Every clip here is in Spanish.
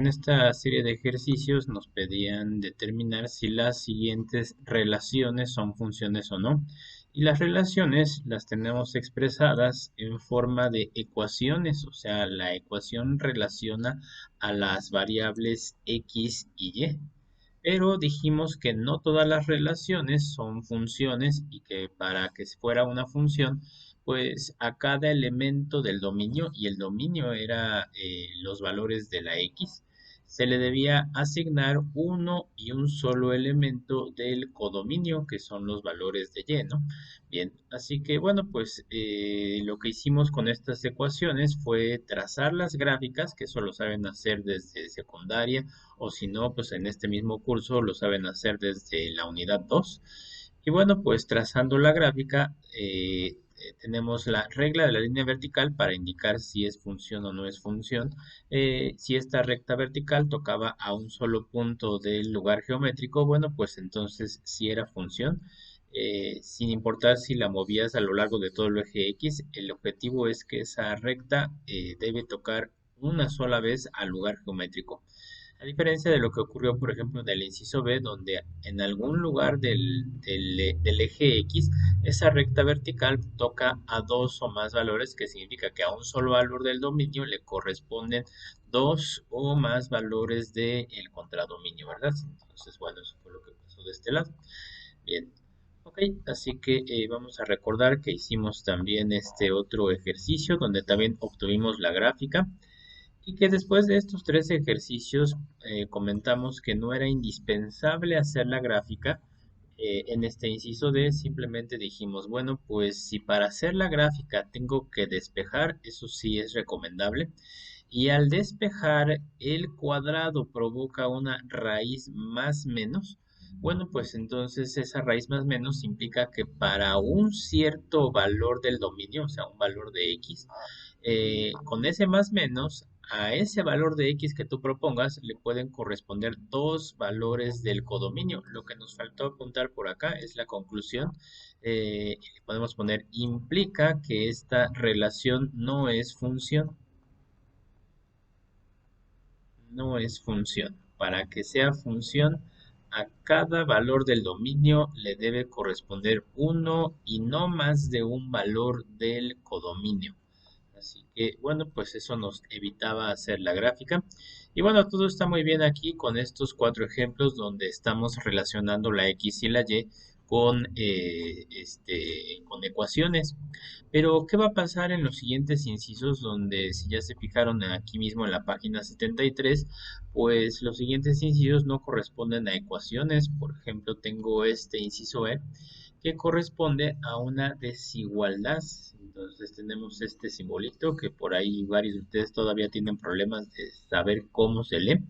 En esta serie de ejercicios nos pedían determinar si las siguientes relaciones son funciones o no. Y las relaciones las tenemos expresadas en forma de ecuaciones, o sea, la ecuación relaciona a las variables x y y. Pero dijimos que no todas las relaciones son funciones y que para que fuera una función, pues a cada elemento del dominio, y el dominio era los valores de la x, se le debía asignar uno y un solo elemento del codominio, que son los valores de y, ¿no? Bien, así que bueno, pues lo que hicimos con estas ecuaciones fue trazar las gráficas, que eso lo saben hacer desde secundaria, o si no, pues en este mismo curso lo saben hacer desde la unidad 2. Y bueno, pues trazando la gráfica, tenemos la regla de la línea vertical para indicar si es función o no es función. Si esta recta vertical tocaba a un solo punto del lugar geométrico, bueno, pues entonces sí era función. Sin importar si la movías a lo largo de todo el eje X, el objetivo es que esa recta debe tocar una sola vez al lugar geométrico. A diferencia de lo que ocurrió, por ejemplo, en el inciso B, donde en algún lugar del eje X, esa recta vertical toca a dos o más valores, que significa que a un solo valor del dominio le corresponden dos o más valores del contradominio, ¿verdad? Entonces, bueno, eso fue lo que pasó de este lado. Bien, ok, así que vamos a recordar que hicimos también este otro ejercicio donde también obtuvimos la gráfica. Y que después de estos tres ejercicios comentamos que no era indispensable hacer la gráfica. En este inciso D simplemente dijimos, bueno, pues si para hacer la gráfica tengo que despejar, eso sí es recomendable. Y al despejar el cuadrado provoca una raíz más menos. Bueno, pues entonces esa raíz más menos implica que para un cierto valor del dominio, o sea, un valor de x, con ese más menos, a ese valor de x que tú propongas le pueden corresponder dos valores del codominio. Lo que nos faltó apuntar por acá es la conclusión. Le podemos poner implica que esta relación no es función. No es función. Para que sea función, a cada valor del dominio le debe corresponder uno y no más de un valor del codominio. Así que bueno, pues eso nos evitaba hacer la gráfica. Y bueno, todo está muy bien aquí con estos cuatro ejemplos donde estamos relacionando la x y la y con ecuaciones. Pero, ¿qué va a pasar en los siguientes incisos donde, si ya se fijaron aquí mismo en la página 73, pues los siguientes incisos no corresponden a ecuaciones? Por ejemplo, tengo este inciso E que corresponde a una desigualdad. Entonces tenemos este simbolito que por ahí varios de ustedes todavía tienen problemas de saber cómo se lee.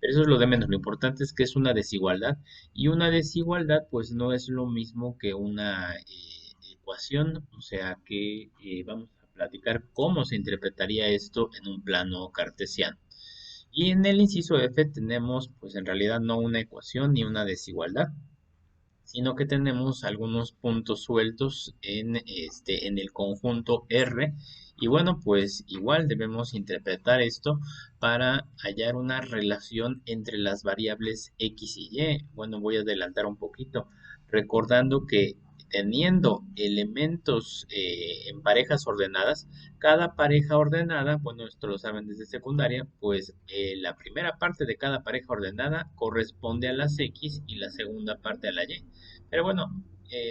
Pero eso es lo de menos, lo importante es que es una desigualdad y una desigualdad pues no es lo mismo que una ecuación, o sea que vamos a platicar cómo se interpretaría esto en un plano cartesiano. Y en el inciso F tenemos pues en realidad no una ecuación ni una desigualdad, sino que tenemos algunos puntos sueltos en el conjunto R. Y bueno, pues igual debemos interpretar esto para hallar una relación entre las variables X y Y. Bueno, voy a adelantar un poquito, recordando que teniendo elementos en parejas ordenadas, cada pareja ordenada, bueno, esto lo saben desde secundaria, pues la primera parte de cada pareja ordenada corresponde a las X y la segunda parte a la Y. Pero bueno,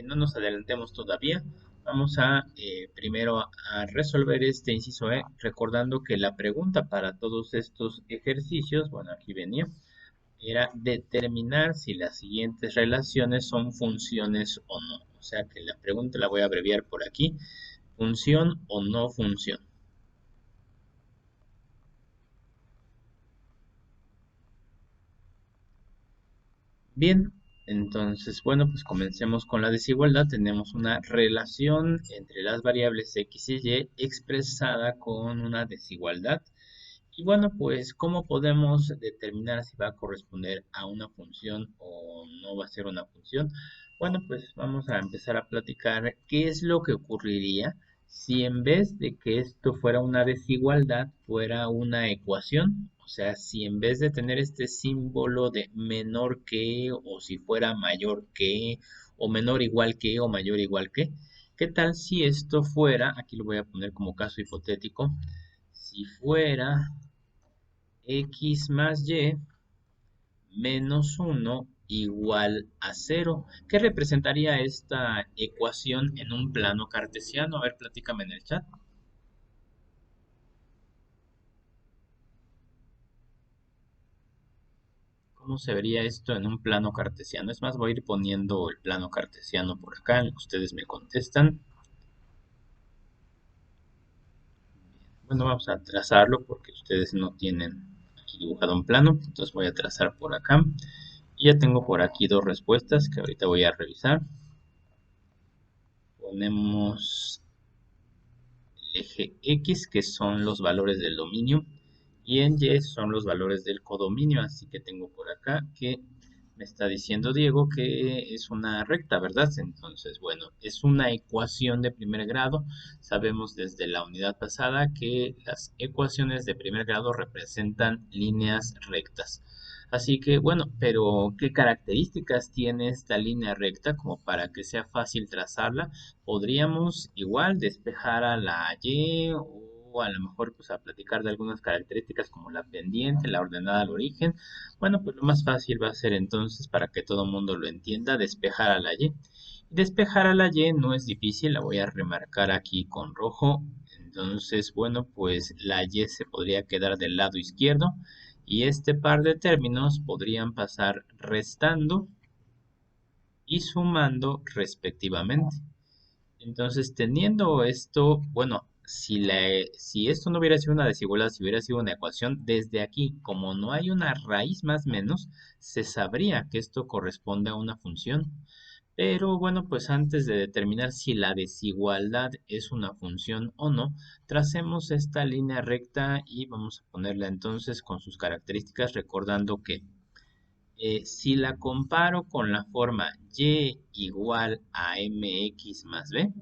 no nos adelantemos todavía. Vamos a primero a resolver este inciso E, recordando que la pregunta para todos estos ejercicios, bueno, aquí venía, era determinar si las siguientes relaciones son funciones o no. O sea que la pregunta la voy a abreviar por aquí, función o no función. Bien, entonces, bueno, pues comencemos con la desigualdad. Tenemos una relación entre las variables x y y expresada con una desigualdad. Y bueno, pues, ¿cómo podemos determinar si va a corresponder a una función o no va a ser una función? Bueno, pues vamos a empezar a platicar qué es lo que ocurriría Si en vez de que esto fuera una desigualdad, fuera una ecuación, o sea, si en vez de tener este símbolo de menor que, o si fuera mayor que, o menor igual que, o mayor igual que, ¿qué tal si esto fuera, aquí lo voy a poner como caso hipotético, si fuera x más y menos uno igual a cero? ¿Qué representaría esta ecuación en un plano cartesiano? A ver, platícame en el chat. ¿Cómo se vería esto en un plano cartesiano? Es más, voy a ir poniendo el plano cartesiano por acá, en lo que ustedes me contestan. Bueno, vamos a trazarlo porque ustedes no tienen aquí dibujado un plano. Entonces voy a trazar por acá. Y ya tengo por aquí dos respuestas que ahorita voy a revisar. Ponemos el eje X, que son los valores del dominio, y en Y son los valores del codominio. Así que tengo por acá que me está diciendo Diego que es una recta, ¿verdad? Entonces, bueno, es una ecuación de primer grado. Sabemos desde la unidad pasada que las ecuaciones de primer grado representan líneas rectas. Así que, bueno, pero ¿qué características tiene esta línea recta como para que sea fácil trazarla? Podríamos igual despejar a la Y o a lo mejor pues a platicar de algunas características como la pendiente, la ordenada al origen. Bueno, pues lo más fácil va a ser entonces, para que todo el mundo lo entienda, despejar a la Y. Despejar a la Y no es difícil, la voy a remarcar aquí con rojo. Entonces, bueno, pues la Y se podría quedar del lado izquierdo y este par de términos podrían pasar restando y sumando respectivamente. Entonces, teniendo esto, bueno, si esto no hubiera sido una desigualdad, si hubiera sido una ecuación, desde aquí, como no hay una raíz más menos, se sabría que esto corresponde a una función. Pero bueno, pues antes de determinar si la desigualdad es una función o no, tracemos esta línea recta y vamos a ponerla entonces con sus características, recordando que si la comparo con la forma y igual a mx más b,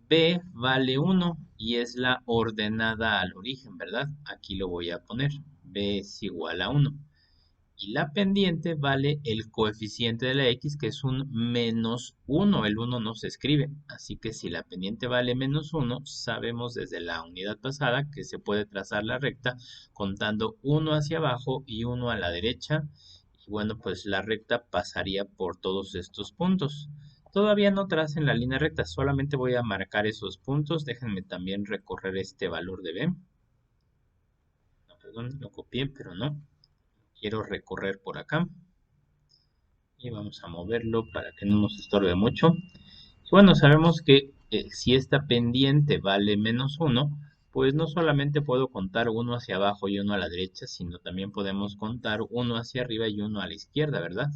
b vale 1 y es la ordenada al origen, ¿verdad? Aquí lo voy a poner. B es igual a 1. Y la pendiente vale el coeficiente de la x, que es un menos 1. El 1 no se escribe. Así que si la pendiente vale menos 1, sabemos desde la unidad pasada que se puede trazar la recta contando 1 hacia abajo y 1 a la derecha. Y bueno, pues la recta pasaría por todos estos puntos. Todavía no tracen la línea recta, solamente voy a marcar esos puntos. Déjenme también recorrer este valor de B. No, perdón, lo copié, pero no. Quiero recorrer por acá. Y vamos a moverlo para que no nos estorbe mucho. Y bueno, sabemos que si esta pendiente vale menos 1, pues no solamente puedo contar uno hacia abajo y uno a la derecha, sino también podemos contar uno hacia arriba y uno a la izquierda, ¿verdad?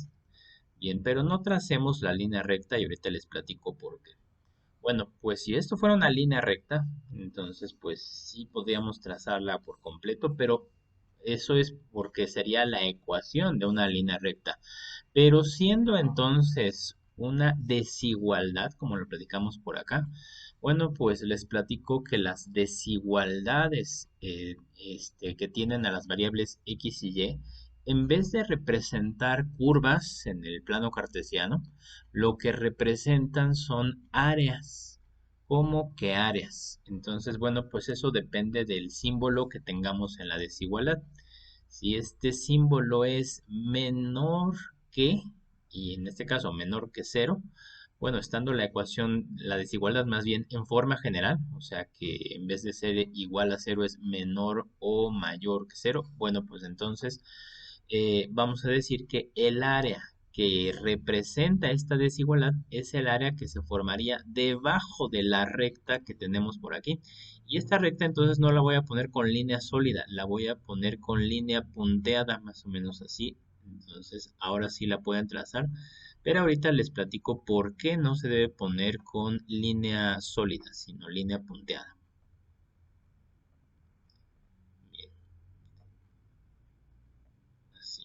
Bien, pero no tracemos la línea recta y ahorita les platico por qué. Bueno, pues si esto fuera una línea recta, entonces pues sí podríamos trazarla por completo, pero eso es porque sería la ecuación de una línea recta. Pero siendo entonces una desigualdad, como lo platicamos por acá, bueno, pues les platico que las desigualdades que tienen a las variables x y y, en vez de representar curvas en el plano cartesiano, lo que representan son áreas. ¿Cómo que áreas? Entonces, bueno, pues eso depende del símbolo que tengamos en la desigualdad. Si este símbolo es menor que, y en este caso menor que cero, bueno, estando la ecuación, la desigualdad más bien en forma general, o sea que en vez de ser igual a cero es menor o mayor que cero, bueno, pues entonces vamos a decir que el área que representa esta desigualdad es el área que se formaría debajo de la recta que tenemos por aquí. Y esta recta entonces no la voy a poner con línea sólida, la voy a poner con línea punteada, más o menos así. Entonces ahora sí la pueden trazar. Pero ahorita les platico por qué no se debe poner con línea sólida, sino línea punteada. Bien, así.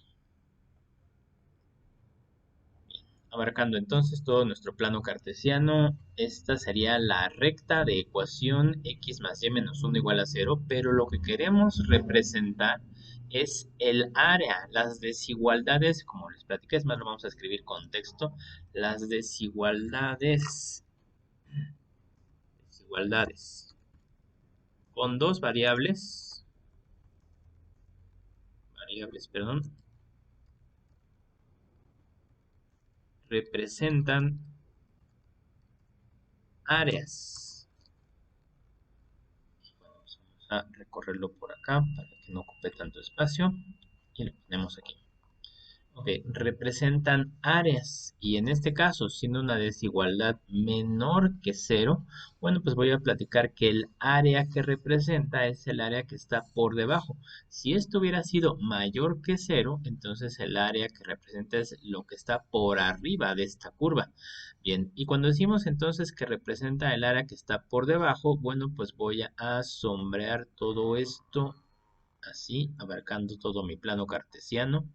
Abarcando entonces todo nuestro plano cartesiano, esta sería la recta de ecuación x más y menos 1 igual a 0, pero lo que queremos representar es el área, las desigualdades, como les platiqué, es más, lo vamos a escribir con texto, las desigualdades con dos variables, representan áreas. Bueno, pues vamos a recorrerlo por acá para que no ocupe tanto espacio y lo ponemos aquí. Ok, representan áreas y en este caso, siendo una desigualdad menor que cero, bueno, pues voy a platicar que el área que representa es el área que está por debajo. Si esto hubiera sido mayor que cero, entonces el área que representa es lo que está por arriba de esta curva. Bien, y cuando decimos entonces que representa el área que está por debajo, bueno, pues voy a sombrear todo esto así, abarcando todo mi plano cartesiano,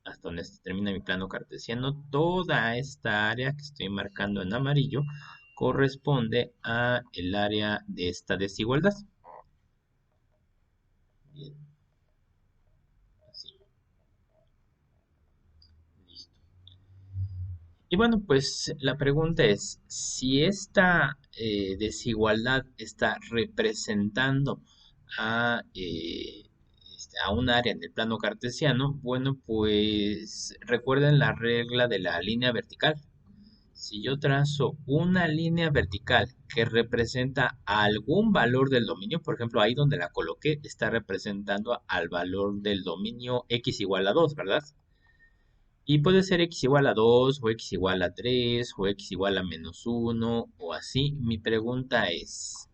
hasta donde se termina mi plano cartesiano. Toda esta área que estoy marcando en amarillo corresponde a el área de esta desigualdad. Bien, así, listo. Y bueno, pues la pregunta es, si esta desigualdad está representando a, a un área en el plano cartesiano, bueno, pues recuerden la regla de la línea vertical. Si yo trazo una línea vertical que representa algún valor del dominio, por ejemplo, ahí donde la coloqué, está representando al valor del dominio x igual a 2, ¿verdad? Y puede ser x igual a 2 o x igual a 3 o x igual a menos 1 o así. Mi pregunta ¿es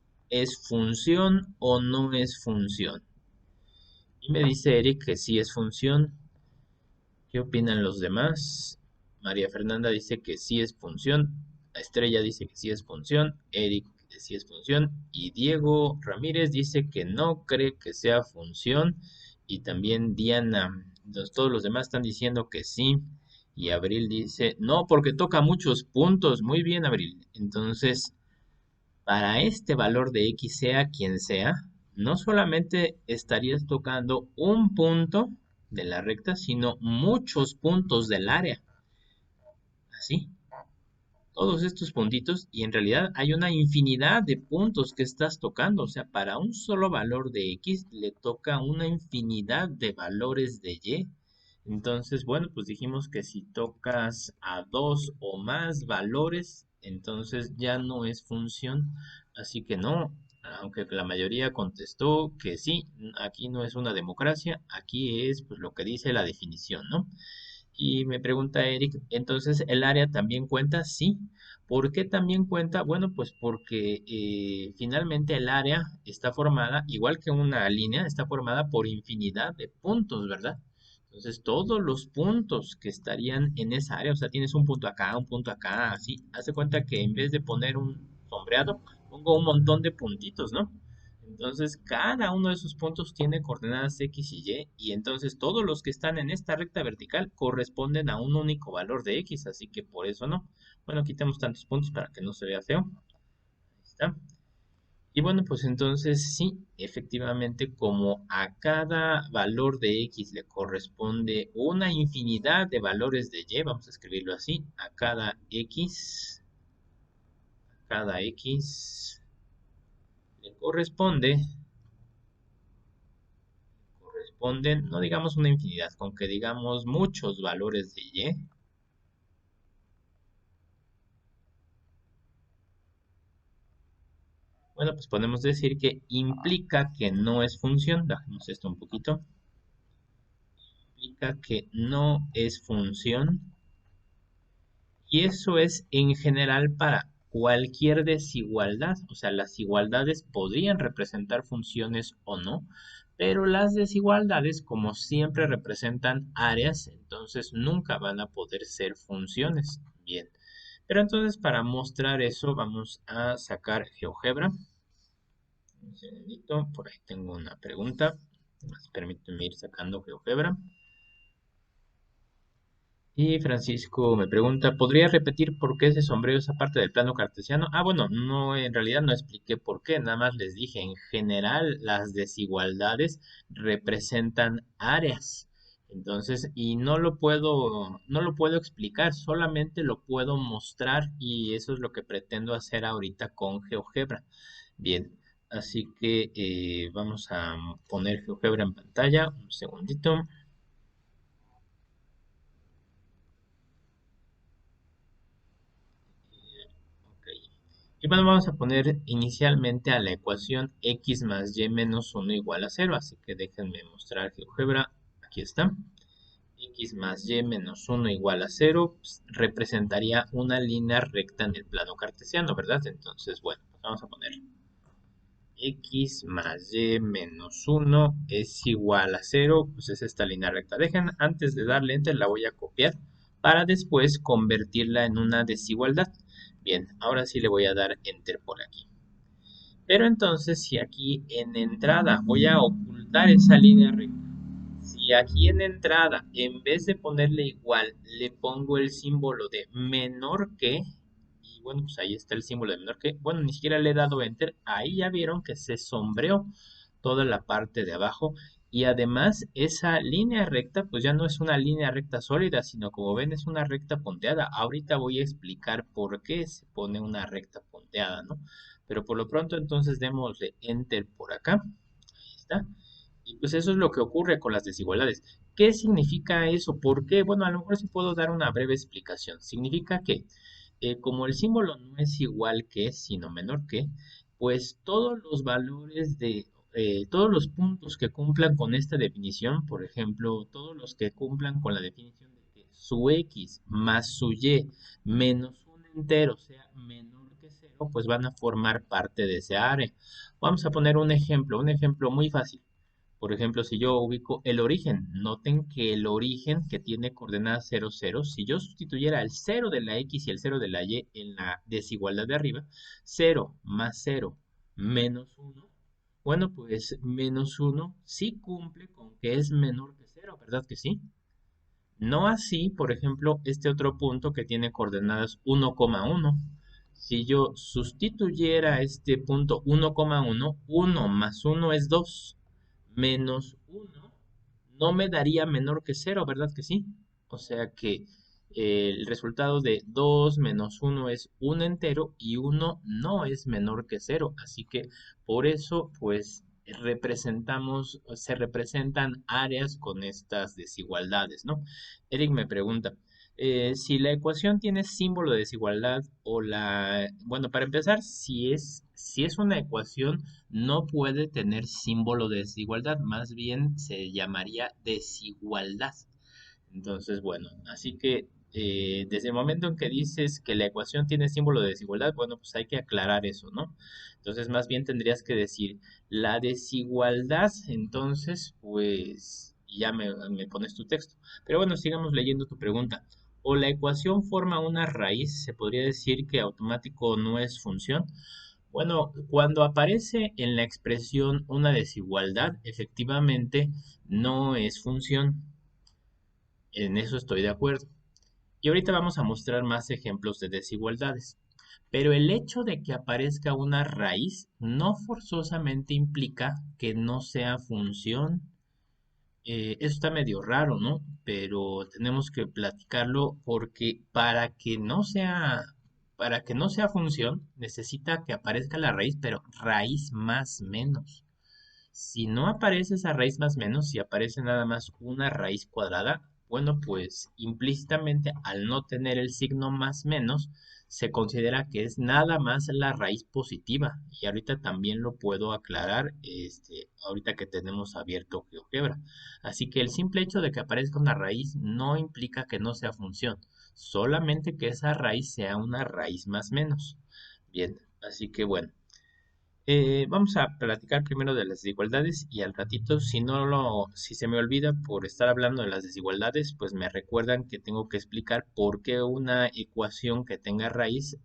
función o no es función? Y me dice Eric que sí es función. ¿Qué opinan los demás? María Fernanda dice que sí es función. Estrella dice que sí es función. Eric que sí es función. Y Diego Ramírez dice que no cree que sea función. Y también Diana. Todos los demás están diciendo que sí. Y Abril dice, no, porque toca muchos puntos. Muy bien, Abril. Entonces, para este valor de X, sea quien sea, no solamente estarías tocando un punto de la recta, sino muchos puntos del área. Así, todos estos puntitos, y en realidad hay una infinidad de puntos que estás tocando. O sea, para un solo valor de X le toca una infinidad de valores de Y. Entonces, bueno, pues dijimos que si tocas a dos o más valores, entonces ya no es función. Así que no, aunque la mayoría contestó que sí, aquí no es una democracia, aquí es pues lo que dice la definición, ¿no? Y me pregunta Eric, entonces el área también cuenta, sí. ¿Por qué también cuenta? Bueno, pues porque finalmente el área está formada, igual que una línea, está formada por infinidad de puntos, ¿verdad? Entonces todos los puntos que estarían en esa área, o sea, tienes un punto acá, así, hace cuenta que en vez de poner un sombreado, pongo un montón de puntitos, ¿no? Entonces, cada uno de esos puntos tiene coordenadas X y Y, y entonces todos los que están en esta recta vertical corresponden a un único valor de X, así que por eso no. Bueno, quitemos tantos puntos para que no se vea feo. Ahí está. Y bueno, pues entonces sí, efectivamente, como a cada valor de X le corresponde una infinidad de valores de Y, vamos a escribirlo así, a cada X le corresponden, no digamos una infinidad, con que digamos muchos valores de Y. Bueno, pues podemos decir que implica que no es función. Bajemos esto un poquito. Implica que no es función. Y eso es en general para cualquier desigualdad. O sea, las igualdades podrían representar funciones o no, pero las desigualdades, como siempre representan áreas, entonces nunca van a poder ser funciones. Bien. Pero entonces para mostrar eso vamos a sacar GeoGebra. Un segundito, por ahí tengo una pregunta. Permíteme ir sacando GeoGebra. Y Francisco me pregunta, ¿podría repetir por qué ese sombrero es aparte del plano cartesiano? Ah, bueno, no, en realidad no expliqué por qué, nada más les dije, en general las desigualdades representan áreas. Entonces, y no lo puedo explicar, solamente lo puedo mostrar y eso es lo que pretendo hacer ahorita con GeoGebra. Bien, así que vamos a poner GeoGebra en pantalla, un segundito. Ok. Y bueno, vamos a poner inicialmente a la ecuación x más y menos 1 igual a 0. Así que déjenme mostrar GeoGebra. Aquí está. X más y menos 1 igual a 0 pues, representaría una línea recta en el plano cartesiano, ¿verdad? Entonces, bueno, pues vamos a poner x más y menos 1 es igual a 0. Pues es esta línea recta. Dejen, antes de darle enter, la voy a copiar para después convertirla en una desigualdad. Bien, ahora sí le voy a dar enter por aquí. Pero entonces, si aquí en entrada voy a ocultar esa línea recta, si aquí en entrada, en vez de ponerle igual, le pongo el símbolo de menor que, y bueno, pues ahí está el símbolo de menor que, bueno, ni siquiera le he dado enter, ahí ya vieron que se sombreó toda la parte de abajo, y además esa línea recta, pues ya no es una línea recta sólida, sino como ven es una recta punteada. Ahorita voy a explicar por qué se pone una recta punteada, ¿no? Pero por lo pronto entonces démosle enter por acá, ahí está. Y pues eso es lo que ocurre con las desigualdades. ¿Qué significa eso? ¿Por qué? Bueno, a lo mejor sí puedo dar una breve explicación. Significa que como el símbolo no es igual que, sino menor que, pues todos los valores todos los puntos que cumplan con esta definición, por ejemplo, todos los que cumplan con la definición de que su x más su y menos un entero sea menor que cero, pues van a formar parte de ese área. Vamos a poner un ejemplo muy fácil. Por ejemplo, si yo ubico el origen, noten que el origen que tiene coordenadas 0, 0, si yo sustituyera el 0 de la x y el 0 de la y en la desigualdad de arriba, 0 más 0 menos 1, bueno, pues menos 1 sí cumple con que es menor que 0, ¿verdad que sí? No así, por ejemplo, este otro punto que tiene coordenadas 1,1. Si yo sustituyera este punto 1,1, 1 más 1 es 2, menos 1 no me daría menor que 0, ¿verdad que sí? O sea que el resultado de 2 menos 1 es un entero y 1 no es menor que 0. Así que por eso, pues, se representan áreas con estas desigualdades, ¿no? Eric me pregunta, si la ecuación tiene símbolo de desigualdad bueno, para empezar, si es una ecuación, no puede tener símbolo de desigualdad, más bien se llamaría desigualdad. Entonces, bueno, así que desde el momento en que dices que la ecuación tiene símbolo de desigualdad, bueno, pues hay que aclarar eso, ¿no? Entonces, más bien tendrías que decir la desigualdad, entonces, pues y ya me pones tu texto. Pero bueno, sigamos leyendo tu pregunta. O la ecuación forma una raíz, se podría decir que automático no es función. Bueno, cuando aparece en la expresión una desigualdad, efectivamente no es función. En eso estoy de acuerdo. Y ahorita vamos a mostrar más ejemplos de desigualdades. Pero el hecho de que aparezca una raíz no forzosamente implica que no sea función. Eso está medio raro, ¿no? Pero tenemos que platicarlo porque para que no sea función, necesita que aparezca la raíz, pero raíz más menos. Si no aparece esa raíz más menos, si aparece nada más una raíz cuadrada, bueno, pues implícitamente al no tener el signo más menos, se considera que es nada más la raíz positiva. Y ahorita también lo puedo aclarar, ahorita que tenemos abierto GeoGebra. Así que el simple hecho de que aparezca una raíz no implica que no sea función, solamente que esa raíz sea una raíz más menos. Bien, así que bueno. Vamos a platicar primero de las desigualdades y al ratito, si se me olvida por estar hablando de las desigualdades, pues me recuerdan que tengo que explicar por qué una ecuación que tenga raíz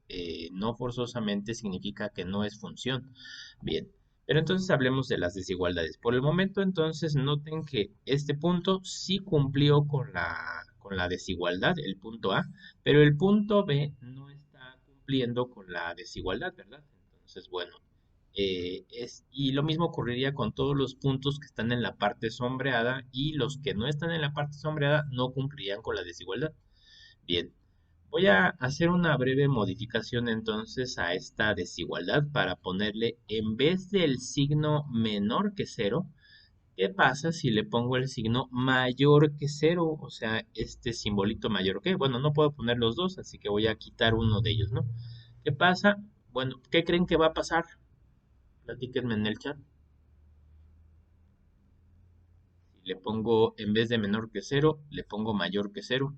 no forzosamente significa que no es función. Bien, pero entonces hablemos de las desigualdades. Por el momento, entonces, noten que este punto sí cumplió con la desigualdad, el punto A, pero el punto B no está cumpliendo con la desigualdad, ¿verdad? Entonces, bueno, y lo mismo ocurriría con todos los puntos que están en la parte sombreada y los que no están en la parte sombreada no cumplirían con la desigualdad. Bien, voy a hacer una breve modificación entonces a esta desigualdad para ponerle en vez del signo menor que cero. ¿Qué pasa si le pongo el signo mayor que cero? O sea, este simbolito mayor que, bueno, no puedo poner los dos, así que voy a quitar uno de ellos, ¿no? ¿Qué pasa? Bueno, ¿qué creen que va a pasar? Platíquenme en el chat. Si le pongo, en vez de menor que cero, le pongo mayor que cero.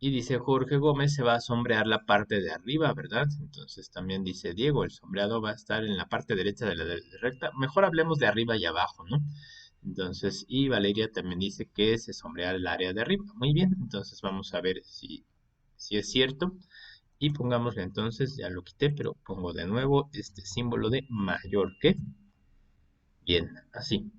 Y dice Jorge Gómez, se va a sombrear la parte de arriba, ¿verdad? Entonces también dice Diego, el sombreado va a estar en la parte derecha de la recta. Mejor hablemos de arriba y abajo, ¿no? Entonces, y Valeria también dice que se sombrea el área de arriba. Muy bien, entonces vamos a ver si es cierto. Y pongámosle entonces, ya lo quité, pero pongo de nuevo este símbolo de mayor que. Bien, así.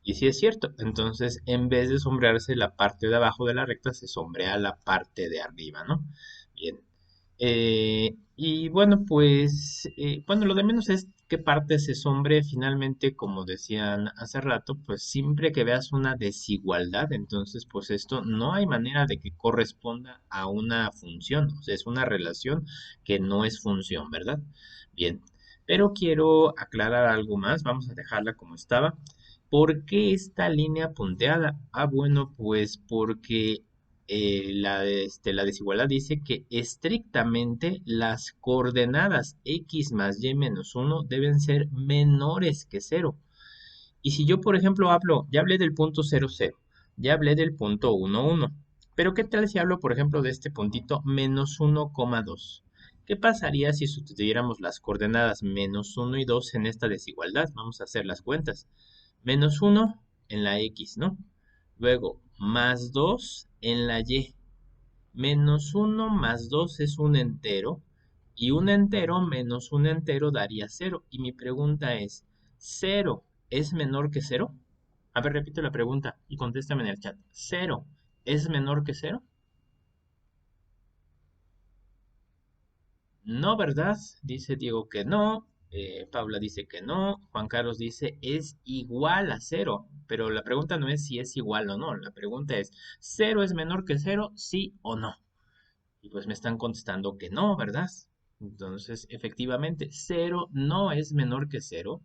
Y si es cierto, entonces en vez de sombrearse la parte de abajo de la recta, se sombrea la parte de arriba, ¿no? Bien. Y bueno, pues, bueno, lo de menos es qué parte se sombre finalmente, como decían hace rato, pues siempre que veas una desigualdad, entonces pues esto no hay manera de que corresponda a una función, o sea, es una relación que no es función, ¿verdad? Bien, pero quiero aclarar algo más, vamos a dejarla como estaba. ¿Por qué esta línea punteada? Ah, bueno, pues porque la desigualdad dice que estrictamente las coordenadas x más y menos 1 deben ser menores que cero. Y si yo, por ejemplo, hablo, ya hablé del punto 0, 0, ya hablé del punto 1, 1, pero ¿qué tal si hablo, por ejemplo, de este puntito menos 1,2? ¿Qué pasaría si sustituyéramos las coordenadas menos 1 y 2 en esta desigualdad? Vamos a hacer las cuentas. Menos 1 en la x, ¿no? Luego, más 2 en la y. Menos 1 más 2 es un entero. Y un entero menos un entero daría cero. Y mi pregunta es, ¿cero es menor que cero? A ver, repito la pregunta y contéstame en el chat. ¿Cero es menor que cero? No, ¿verdad? Dice Diego que no. Paula dice que no. Juan Carlos dice es igual a cero. Pero la pregunta no es si es igual o no. La pregunta es, ¿cero es menor que cero? ¿Sí o no? Y pues me están contestando que no, ¿verdad? Entonces, efectivamente, cero no es menor que cero.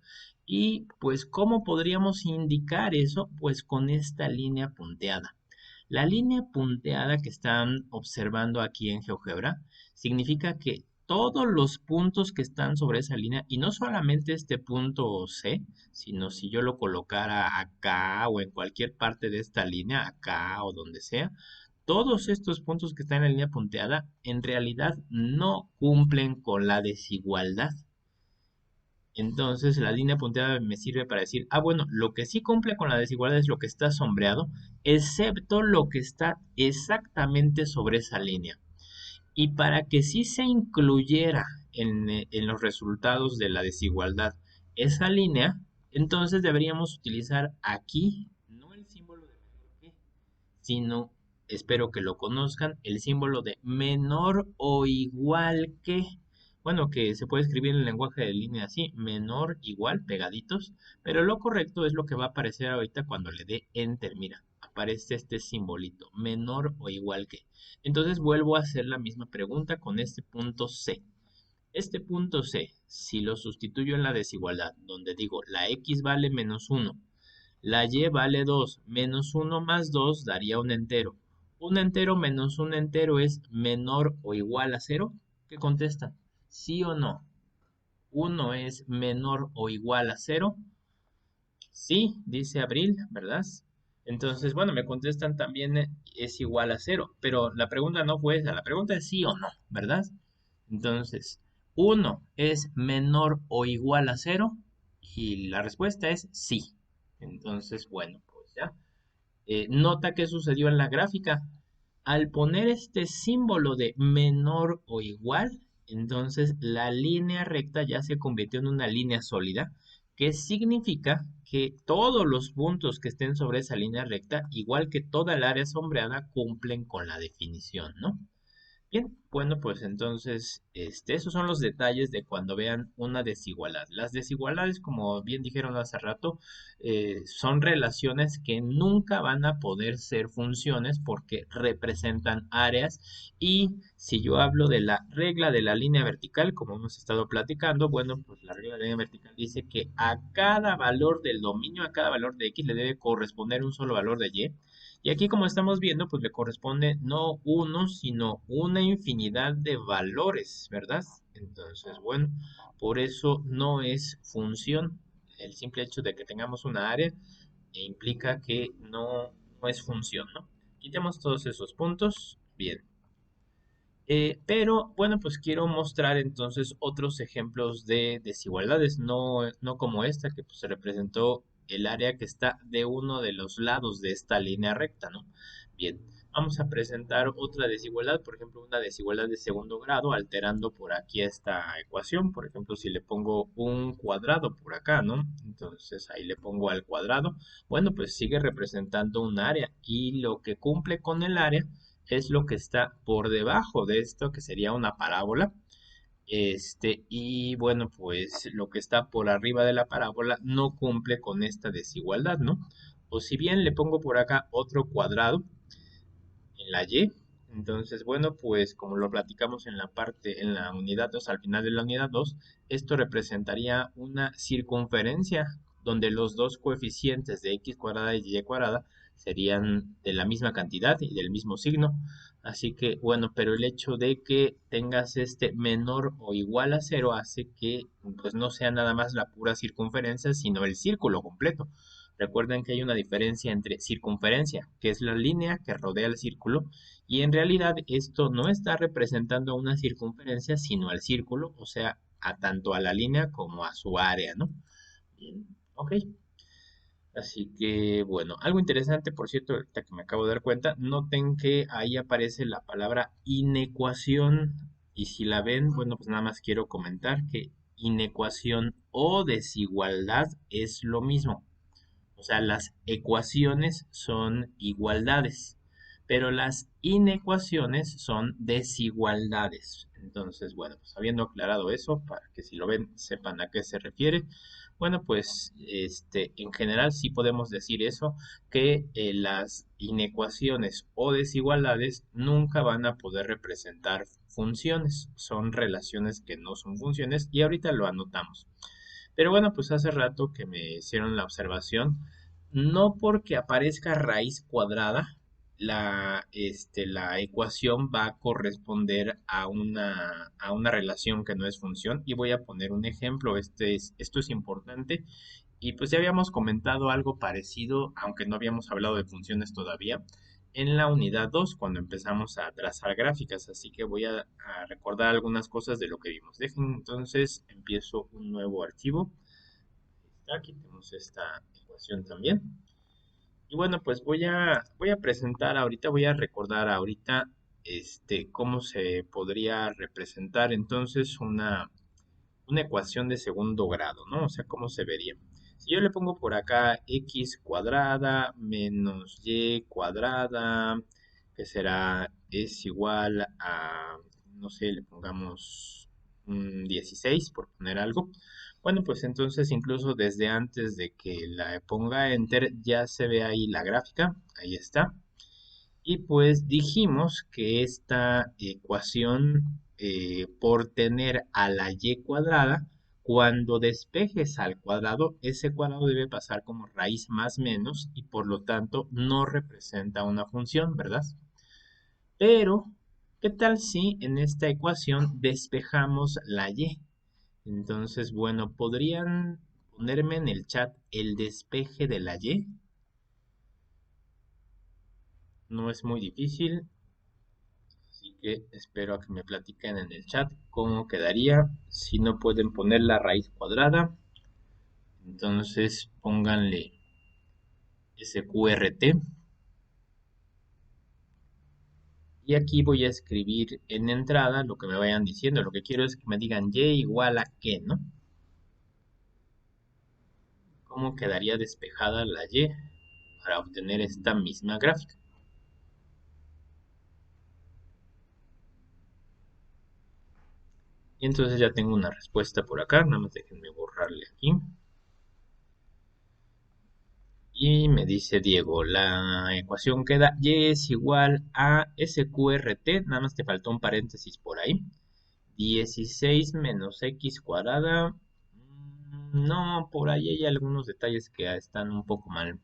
Y pues, ¿cómo podríamos indicar eso? Pues con esta línea punteada. La línea punteada que están observando aquí en GeoGebra significa que todos los puntos que están sobre esa línea, y no solamente este punto C, sino si yo lo colocara acá o en cualquier parte de esta línea, acá o donde sea, todos estos puntos que están en la línea punteada en realidad no cumplen con la desigualdad. Entonces la línea punteada me sirve para decir, ah, bueno, lo que sí cumple con la desigualdad es lo que está sombreado, excepto lo que está exactamente sobre esa línea. Y para que sí se incluyera en los resultados de la desigualdad esa línea, entonces deberíamos utilizar aquí, no el símbolo de menor que, sino, espero que lo conozcan, el símbolo de menor o igual que, bueno, que se puede escribir en el lenguaje de línea así, menor, igual, pegaditos, pero lo correcto es lo que va a aparecer ahorita cuando le dé enter, mira, aparece este simbolito, menor o igual que. Entonces vuelvo a hacer la misma pregunta con este punto C. Este punto C, si lo sustituyo en la desigualdad, donde digo la x vale menos 1, la y vale 2, menos 1 más 2 daría un entero. Un entero menos un entero es menor o igual a cero. ¿Qué contesta? ¿Sí o no? ¿Uno es menor o igual a cero? Sí, dice Abril, ¿verdad? Entonces, bueno, me contestan también es igual a cero, pero la pregunta no fue esa, la pregunta es sí o no, ¿verdad? Entonces, uno es menor o igual a cero y la respuesta es sí. Entonces, bueno, pues ya. Nota qué sucedió en la gráfica. Al poner este símbolo de menor o igual, entonces la línea recta ya se convirtió en una línea sólida, que significa que todos los puntos que estén sobre esa línea recta, igual que toda el área sombreada, cumplen con la definición, ¿no? Bien, bueno, pues entonces, esos son los detalles de cuando vean una desigualdad. Las desigualdades, como bien dijeron hace rato, son relaciones que nunca van a poder ser funciones porque representan áreas. Y si yo hablo de la regla de la línea vertical, como hemos estado platicando, bueno, pues la regla de la línea vertical dice que a cada valor del dominio, a cada valor de X le debe corresponder un solo valor de Y. Y aquí, como estamos viendo, pues le corresponde no uno, sino una infinidad de valores, ¿verdad? Entonces, bueno, por eso no es función. El simple hecho de que tengamos una área implica que no es función, ¿no? Quitemos todos esos puntos. Bien. Pero bueno, pues quiero mostrar entonces otros ejemplos de desigualdades, no como esta que pues, se representó el área que está de uno de los lados de esta línea recta, ¿no? Bien, vamos a presentar otra desigualdad, por ejemplo, una desigualdad de segundo grado, alterando por aquí esta ecuación, por ejemplo, si le pongo un cuadrado por acá, ¿no? Entonces ahí le pongo al cuadrado, bueno, pues sigue representando un área y lo que cumple con el área es lo que está por debajo de esto, que sería una parábola. Y bueno, pues lo que está por arriba de la parábola no cumple con esta desigualdad, ¿no? O si bien le pongo por acá otro cuadrado en la Y, entonces, bueno, pues como lo platicamos en la parte, en la unidad 2, al final de la unidad 2, esto representaría una circunferencia donde los dos coeficientes de x cuadrada y y cuadrada serían de la misma cantidad y del mismo signo. Así que, bueno, pero el hecho de que tengas este menor o igual a cero hace que pues no sea nada más la pura circunferencia, sino el círculo completo. Recuerden que hay una diferencia entre circunferencia, que es la línea que rodea el círculo, y en realidad esto no está representando una circunferencia, sino al círculo, o sea, a tanto a la línea como a su área, ¿no? Bien, ok. Así que, bueno, algo interesante, por cierto, ahorita que me acabo de dar cuenta, noten que ahí aparece la palabra inecuación, y si la ven, bueno, pues nada más quiero comentar que inecuación o desigualdad es lo mismo. O sea, las ecuaciones son igualdades, pero las inecuaciones son desigualdades. Entonces, bueno, pues habiendo aclarado eso, para que si lo ven sepan a qué se refiere, bueno, pues en general sí podemos decir eso, que las inecuaciones o desigualdades nunca van a poder representar funciones, son relaciones que no son funciones y ahorita lo anotamos. Pero bueno, pues hace rato que me hicieron la observación, no porque aparezca raíz cuadrada, la ecuación va a corresponder a una relación que no es función. Y voy a poner un ejemplo, esto es importante. Y pues ya habíamos comentado algo parecido, aunque no habíamos hablado de funciones todavía, en la unidad 2 cuando empezamos a trazar gráficas. Así que voy a recordar algunas cosas de lo que vimos. Dejen entonces, empiezo un nuevo archivo. Aquí tenemos esta ecuación también. Y bueno, pues voy a presentar ahorita, voy a recordar ahorita cómo se podría representar entonces una ecuación de segundo grado, ¿no? O sea, cómo se vería. Si yo le pongo por acá x cuadrada menos y cuadrada, que será, es igual a, no sé, le pongamos 16 por poner algo. Bueno, pues entonces incluso desde antes de que la ponga enter ya se ve ahí la gráfica, ahí está. Y pues dijimos que esta ecuación, por tener a la y cuadrada, cuando despejes al cuadrado, ese cuadrado debe pasar como raíz más menos y por lo tanto no representa una función, ¿verdad? Pero, ¿qué tal si en esta ecuación despejamos la y? Entonces, bueno, ¿podrían ponerme en el chat el despeje de la y? No es muy difícil. Así que espero a que me platiquen en el chat cómo quedaría. Si no pueden poner la raíz cuadrada, entonces pónganle sqrt. Y aquí voy a escribir en entrada lo que me vayan diciendo. Lo que quiero es que me digan y igual a qué, ¿no? cómo quedaría despejada la y para obtener esta misma gráfica. Y entonces ya tengo una respuesta por acá, nada más déjenme borrarle aquí. Y me dice Diego, la ecuación queda y es igual a SQRT, nada más te faltó un paréntesis por ahí. 16 menos x cuadrada. No, por ahí hay algunos detalles que están un poco mal.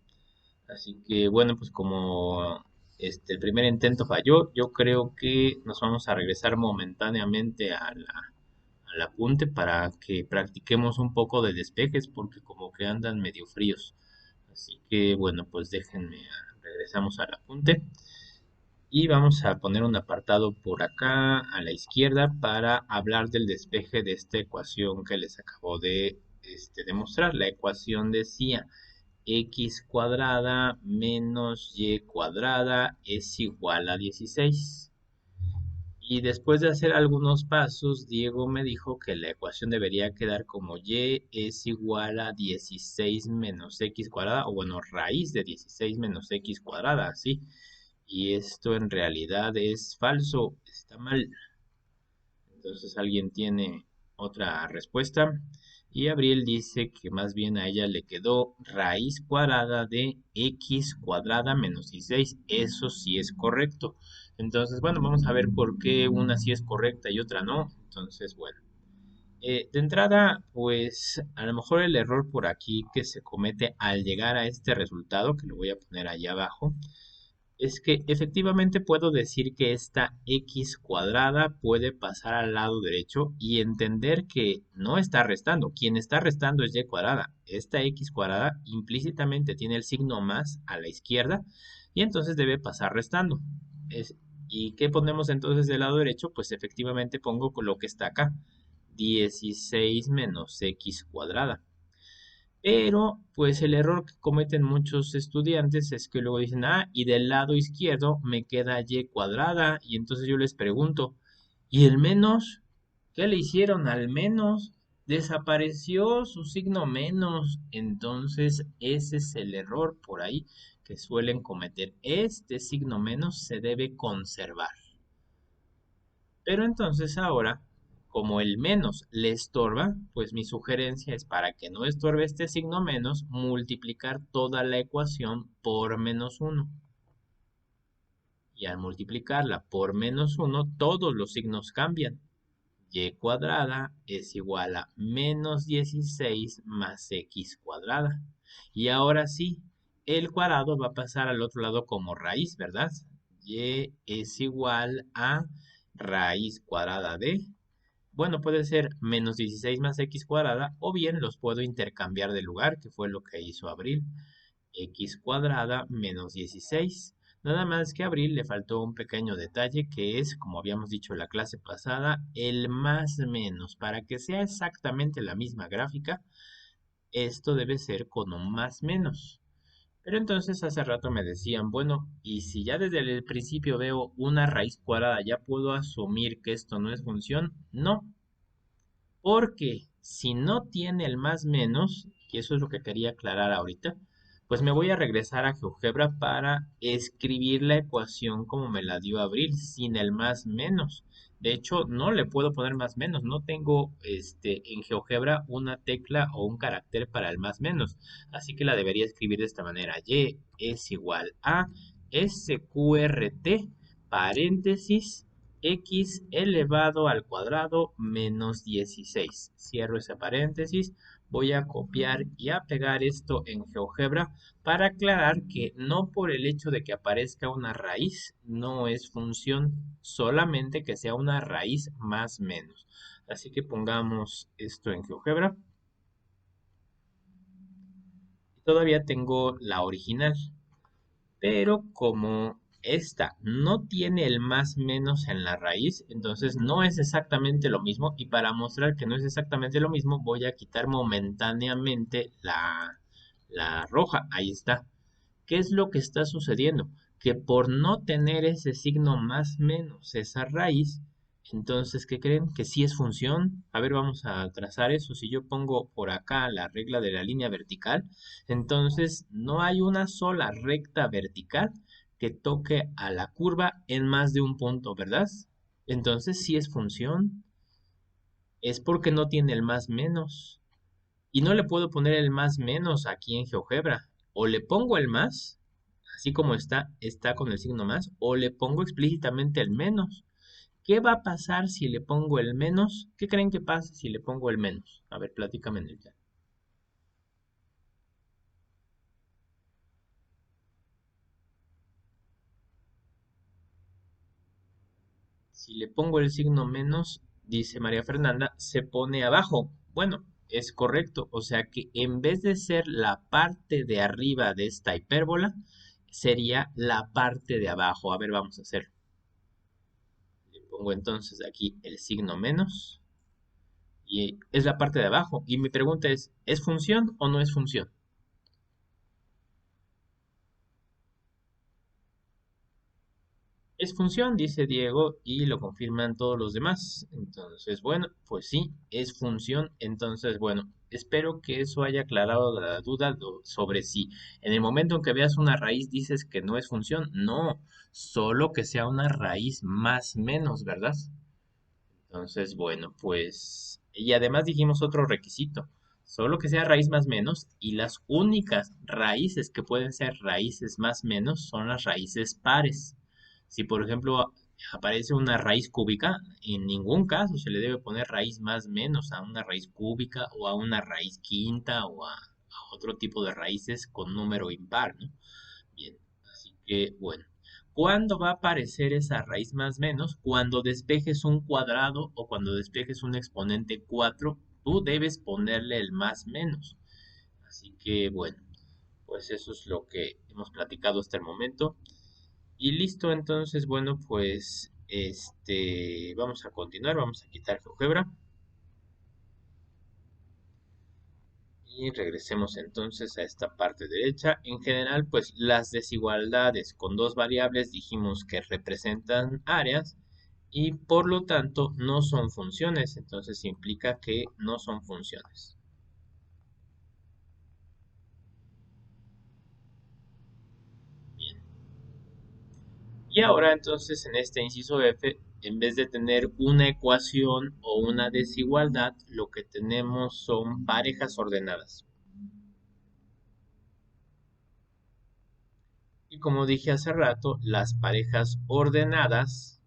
Así que bueno, pues como el primer intento falló, yo creo que nos vamos a regresar momentáneamente al apunte para que practiquemos un poco de despejes porque como que andan medio fríos. Así que bueno, pues déjenme, regresamos al apunte y vamos a poner un apartado por acá a la izquierda para hablar del despeje de esta ecuación que les acabo de demostrar. La ecuación decía x cuadrada menos y cuadrada es igual a 16. Y después de hacer algunos pasos, Diego me dijo que la ecuación debería quedar como y es igual a 16 menos x cuadrada, o bueno, raíz de 16 menos x cuadrada, ¿sí? Y esto en realidad es falso, está mal. Entonces alguien tiene otra respuesta. Y Abril dice que más bien a ella le quedó raíz cuadrada de x cuadrada menos 16. Eso sí es correcto. Entonces, bueno, vamos a ver por qué una sí es correcta y otra no. Entonces, bueno. De entrada, pues a lo mejor el error por aquí que se comete al llegar a este resultado, que lo voy a poner allá abajo, es que efectivamente puedo decir que esta x cuadrada puede pasar al lado derecho y entender que no está restando. Quien está restando es y cuadrada. Esta x cuadrada implícitamente tiene el signo más a la izquierda y entonces debe pasar restando. ¿Y qué ponemos entonces del lado derecho? Pues efectivamente pongo con lo que está acá. 16 menos x cuadrada. Pero, pues el error que cometen muchos estudiantes es que luego dicen, y del lado izquierdo me queda y cuadrada. Y entonces yo les pregunto, ¿y el menos? ¿Qué le hicieron al menos? Desapareció su signo menos. Entonces, ese es el error por ahí que suelen cometer. Este signo menos se debe conservar. Pero entonces ahora, como el menos le estorba, pues mi sugerencia es para que no estorbe este signo menos, multiplicar toda la ecuación por menos uno. Y al multiplicarla por menos uno, todos los signos cambian. Y cuadrada es igual a menos 16 más x cuadrada. Y ahora sí, el cuadrado va a pasar al otro lado como raíz, ¿verdad? Y es igual a raíz cuadrada de, bueno, puede ser menos 16 más x cuadrada o bien los puedo intercambiar de lugar, que fue lo que hizo Abril. X cuadrada menos 16. Nada más que a Abril le faltó un pequeño detalle que es, como habíamos dicho en la clase pasada, el más menos. Para que sea exactamente la misma gráfica, esto debe ser con un más menos. Pero entonces hace rato me decían, bueno, y si ya desde el principio veo una raíz cuadrada, ¿ya puedo asumir que esto no es función? No, porque si no tiene el más menos, y eso es lo que quería aclarar ahorita, pues me voy a regresar a GeoGebra para escribir la ecuación como me la dio Abril, sin el más menos. De hecho, no le puedo poner más menos, no tengo en GeoGebra una tecla o un carácter para el más menos, así que la debería escribir de esta manera: y es igual a SQRT paréntesis x elevado al cuadrado menos 16. Cierro ese paréntesis. Voy a copiar y a pegar esto en GeoGebra para aclarar que no por el hecho de que aparezca una raíz no es función, solamente que sea una raíz más menos. Así que pongamos esto en GeoGebra. Todavía tengo la original, pero como esta no tiene el más menos en la raíz, entonces no es exactamente lo mismo. Y para mostrar que no es exactamente lo mismo, voy a quitar momentáneamente la roja. Ahí está. ¿Qué es lo que está sucediendo? Que por no tener ese signo más menos, esa raíz, Entonces, ¿qué creen? Que sí es función. A ver, vamos a trazar eso. Si yo pongo por acá la regla de la línea vertical, entonces no hay una sola recta vertical que toque a la curva en más de un punto, ¿verdad? Entonces, sí es función. Es porque no tiene el más menos. Y no le puedo poner el más menos aquí en GeoGebra. O le pongo el más, así como está con el signo más, o le pongo explícitamente el menos. ¿Qué va a pasar si le pongo el menos? ¿Qué creen que pasa si le pongo el menos? A ver, platícame en el chat. Si le pongo el signo menos, dice María Fernanda, se pone abajo. Bueno, es correcto. O sea que en vez de ser la parte de arriba de esta hipérbola, sería la parte de abajo. A ver, vamos a hacerlo. Le pongo entonces aquí el signo menos y es la parte de abajo. Y mi pregunta ¿es función o no es función? Es función, dice Diego, y lo confirman todos los demás. Entonces, bueno, pues sí, es función. Entonces, bueno, espero que eso haya aclarado la duda sobre si en el momento en que veas una raíz dices que no es función. No, solo que sea una raíz más menos, ¿verdad? Entonces, bueno, pues, y además dijimos otro requisito, solo que sea raíz más menos, y las únicas raíces que pueden ser raíces más menos son las raíces pares. Si, por ejemplo, aparece una raíz cúbica, en ningún caso se le debe poner raíz más menos a una raíz cúbica o a una raíz quinta o a otro tipo de raíces con número impar, ¿no? Bien, así que bueno. ¿Cuándo va a aparecer esa raíz más menos? Cuando despejes un cuadrado o cuando despejes un exponente 4, tú debes ponerle el más menos. Así que bueno, pues eso es lo que hemos platicado hasta el momento. Y listo, entonces, bueno, pues vamos a continuar, vamos a quitar GeoGebra. Y regresemos entonces a esta parte derecha. En general, pues las desigualdades con dos variables dijimos que representan áreas y por lo tanto no son funciones. Entonces implica que no son funciones. Bien. Y ahora entonces en este inciso F, en vez de tener una ecuación o una desigualdad, lo que tenemos son parejas ordenadas. Y como dije hace rato, las parejas ordenadas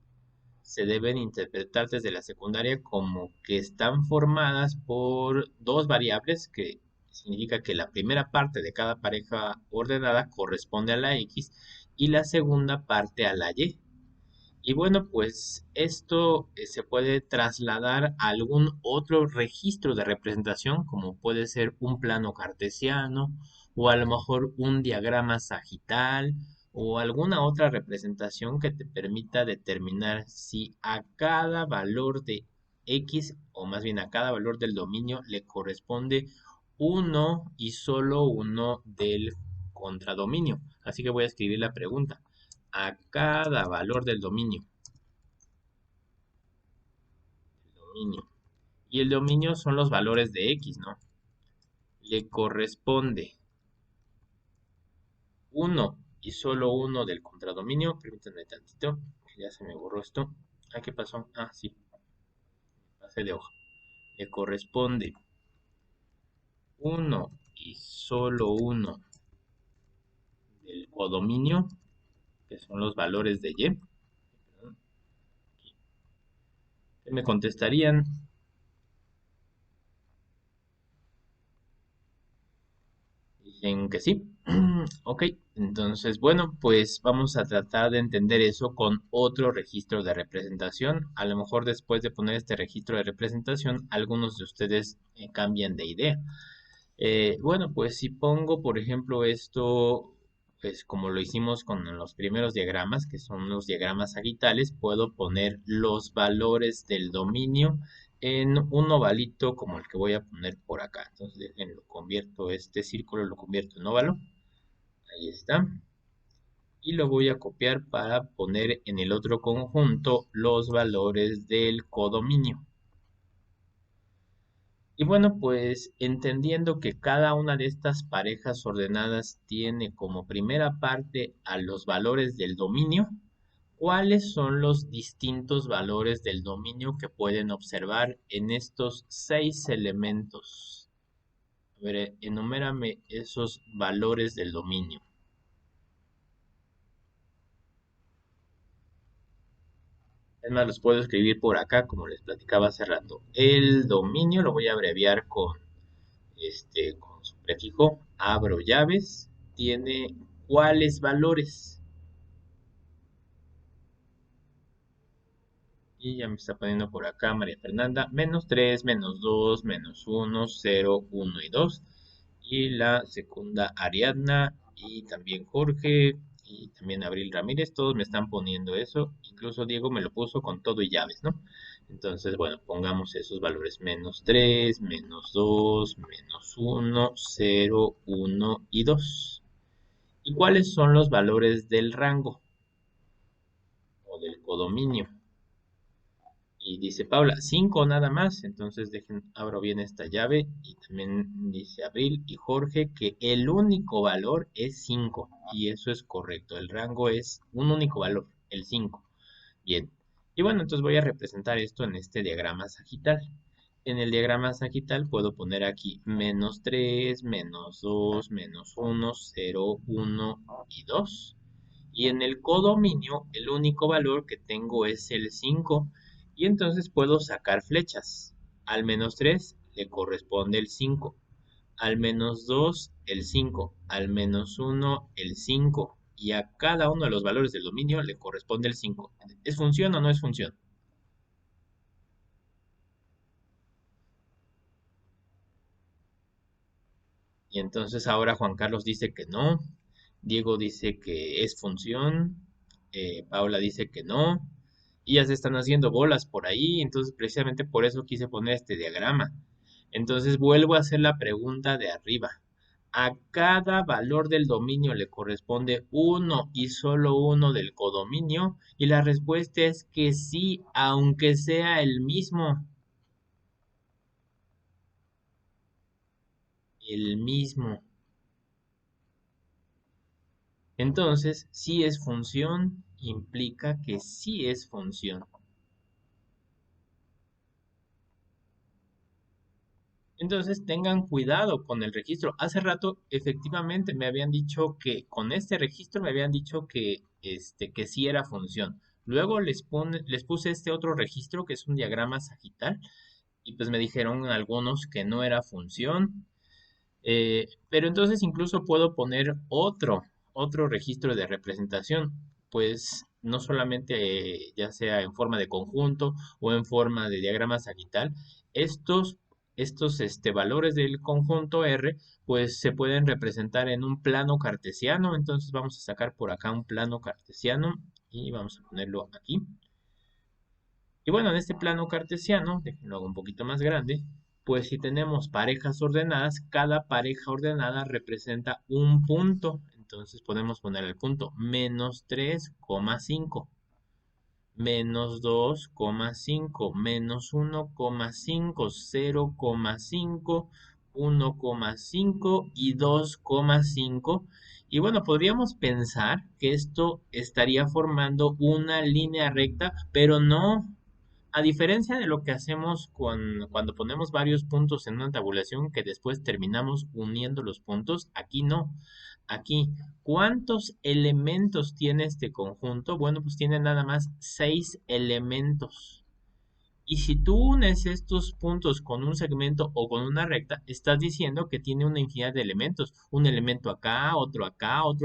se deben interpretar desde la secundaria como que están formadas por dos variables, que significa que la primera parte de cada pareja ordenada corresponde a la X y la segunda parte a la Y. Y bueno, pues esto se puede trasladar a algún otro registro de representación, como puede ser un plano cartesiano, o a lo mejor un diagrama sagital, o alguna otra representación que te permita determinar si a cada valor de X, o más bien a cada valor del dominio, le corresponde uno y solo uno del contradominio. Así que voy a escribir la pregunta a cada valor del dominio. Y el dominio son los valores de X, ¿no? Le corresponde uno y solo uno del contradominio. Permítanme tantito, que ya se me borró esto. Ah, ¿qué pasó? Ah, sí, pasé de hoja. Le corresponde uno y solo uno del codominio, que son los valores de Y. ¿Qué me contestarían? Dicen que sí. Ok, entonces, bueno, pues vamos a tratar de entender eso con otro registro de representación. A lo mejor después de poner este registro de representación, algunos de ustedes cambian de idea. Bueno, pues si pongo, por ejemplo, esto, pues como lo hicimos con los primeros diagramas, que son los diagramas sagitales, puedo poner los valores del dominio en un ovalito como el que voy a poner por acá. Entonces, déjenlo, convierto este círculo, lo convierto en óvalo. Ahí está. y lo voy a copiar para poner en el otro conjunto los valores del codominio. Y bueno, pues entendiendo que cada una de estas parejas ordenadas tiene como primera parte a los valores del dominio, ¿cuáles son los distintos valores del dominio que pueden observar en estos 6 elementos? A ver, enumérame esos valores del dominio. Es más, los puedo escribir por acá, como les platicaba hace rato. El dominio lo voy a abreviar con su prefijo, abro llaves, tiene cuáles valores. Y ya me está poniendo por acá María Fernanda, -3, -2, -1, 0, 1 y 2. Y la segunda Ariadna y también Jorge y también Abril Ramírez, todos me están poniendo eso. Incluso Diego me lo puso con todo y llaves, ¿no? Entonces, bueno, pongamos esos valores: -3, -2, -1, 0, 1 y 2. ¿Y cuáles son los valores del rango o del codominio? Y dice Paula, 5 nada más. Entonces abro bien esta llave. Y también dice Abril y Jorge que el único valor es 5. Y eso es correcto. El rango es un único valor, el 5. Bien. Y bueno, entonces voy a representar esto en este diagrama sagital. En el diagrama sagital puedo poner aquí -3, -2, -1, 0, 1 y 2. Y en el codominio el único valor que tengo es el 5. Y entonces puedo sacar flechas. Al -3 le corresponde el 5. Al -2 el 5. Al -1 el 5. Y a cada uno de los valores del dominio le corresponde el 5. ¿Es función o no es función? Y entonces ahora Juan Carlos dice que no. Diego dice que es función. Paula dice que no. Y ya se están haciendo bolas por ahí. Entonces precisamente por eso quise poner este diagrama. Entonces vuelvo a hacer la pregunta de arriba. A cada valor del dominio le corresponde uno y solo uno del codominio. Y la respuesta es que sí, aunque sea el mismo. El mismo. Entonces, si es función, implica que sí es función. Entonces, tengan cuidado con el registro. Hace rato, efectivamente, me habían dicho que con este registro me habían dicho que sí era función. Luego les puse este otro registro que es un diagrama sagital y pues me dijeron algunos que no era función. Pero entonces incluso puedo poner otro registro de representación, pues no solamente ya sea en forma de conjunto o en forma de diagrama sagital, estos, estos valores del conjunto R, pues se pueden representar en un plano cartesiano. Entonces vamos a sacar por acá un plano cartesiano y vamos a ponerlo aquí. Y bueno, en este plano cartesiano, déjenlo hago un poquito más grande, pues si tenemos parejas ordenadas, cada pareja ordenada representa un punto. Entonces podemos poner el punto -3,5, -2,5, -1,5, 0,5, 1,5 y 2,5. Y bueno, podríamos pensar que esto estaría formando una línea recta, pero no. A diferencia de lo que hacemos cuando ponemos varios puntos en una tabulación que después terminamos uniendo los puntos, aquí no. Aquí, ¿cuántos elementos tiene este conjunto? Bueno, pues tiene nada más 6 elementos. Y si tú unes estos puntos con un segmento o con una recta, estás diciendo que tiene una infinidad de elementos. Un elemento acá, otro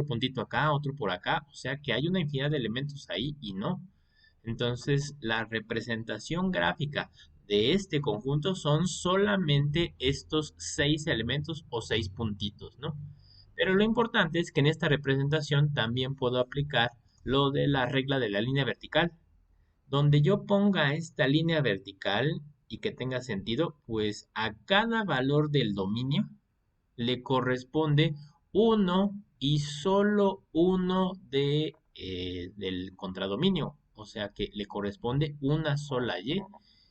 puntito acá, otro por acá. O sea que hay una infinidad de elementos ahí y no. Entonces, la representación gráfica de este conjunto son solamente estos 6 elementos o 6 puntitos, ¿no? Pero lo importante es que en esta representación también puedo aplicar lo de la regla de la línea vertical. Donde yo ponga esta línea vertical y que tenga sentido, pues a cada valor del dominio le corresponde uno y solo uno del contradominio, o sea que le corresponde una sola y.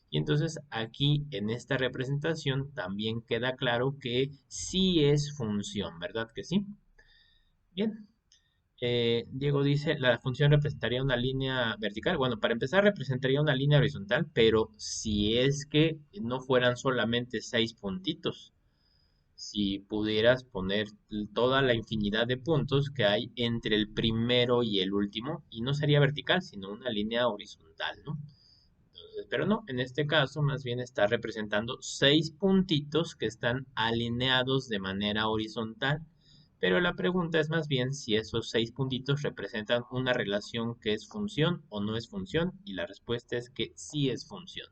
Y entonces aquí en esta representación también queda claro que sí es función, ¿verdad que sí? Bien. Diego dice, la función representaría una línea vertical. Bueno, para empezar representaría una línea horizontal, pero si es que no fueran solamente 6 puntitos, si pudieras poner toda la infinidad de puntos que hay entre el primero y el último, y no sería vertical, sino una línea horizontal, ¿no? Entonces, pero no, en este caso más bien está representando 6 puntitos que están alineados de manera horizontal. Pero la pregunta es más bien si esos 6 puntitos representan una relación que es función o no es función, y la respuesta es que sí es función.